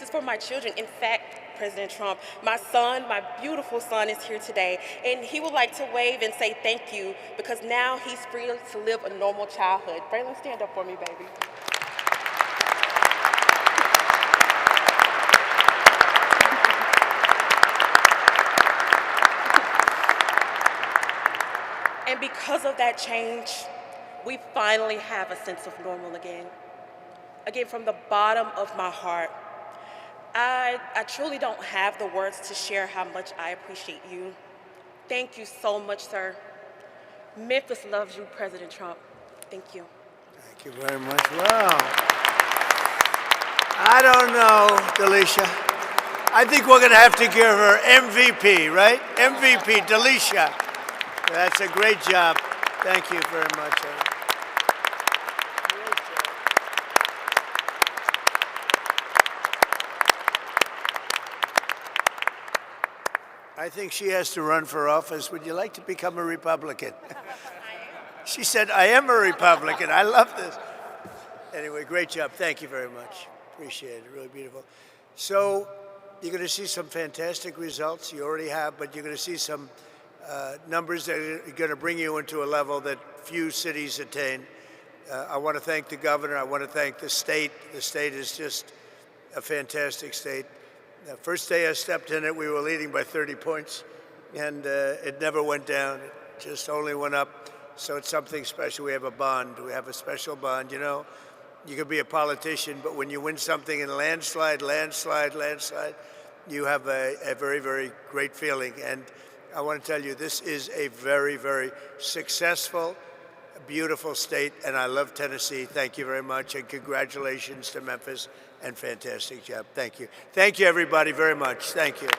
for my children. In fact, President Trump, my son, my beautiful son is here today, and he would like to wave and say thank you because now he's free to live a normal childhood. Braylon, stand up for me, baby. And because of that change, we finally have a sense of normal again. Again, from the bottom of my heart, I truly don't have the words to share how much I appreciate you. Thank you so much, sir. Memphis loves you, President Trump. Thank you. Thank you very much. Wow. I don't know, Delisha. I think we're going to have to give her MVP, right? MVP, Delisha. That's a great job. Thank you very much. I think she has to run for office. Would you like to become a Republican? She said, I am a Republican. I love this. Anyway, great job. Thank you very much. Appreciate it. Really beautiful. So you're going to see some fantastic results. You already have, but you're going to see some numbers that are going to bring you into a level that few cities attain. I want to thank the governor. I want to thank the state. The state is just a fantastic state. The first day I stepped in it, we were leading by 30 points, and it never went down. It just only went up. So it's something special. We have a bond. We have a special bond. You know, you could be a politician, but when you win something in landslide, you have a very, very great feeling. And I want to tell you, this is a very, very successful, beautiful state, and I love Tennessee. Thank you very much, and congratulations to Memphis, and fantastic job. Thank you. Thank you, everybody, very much. Thank you.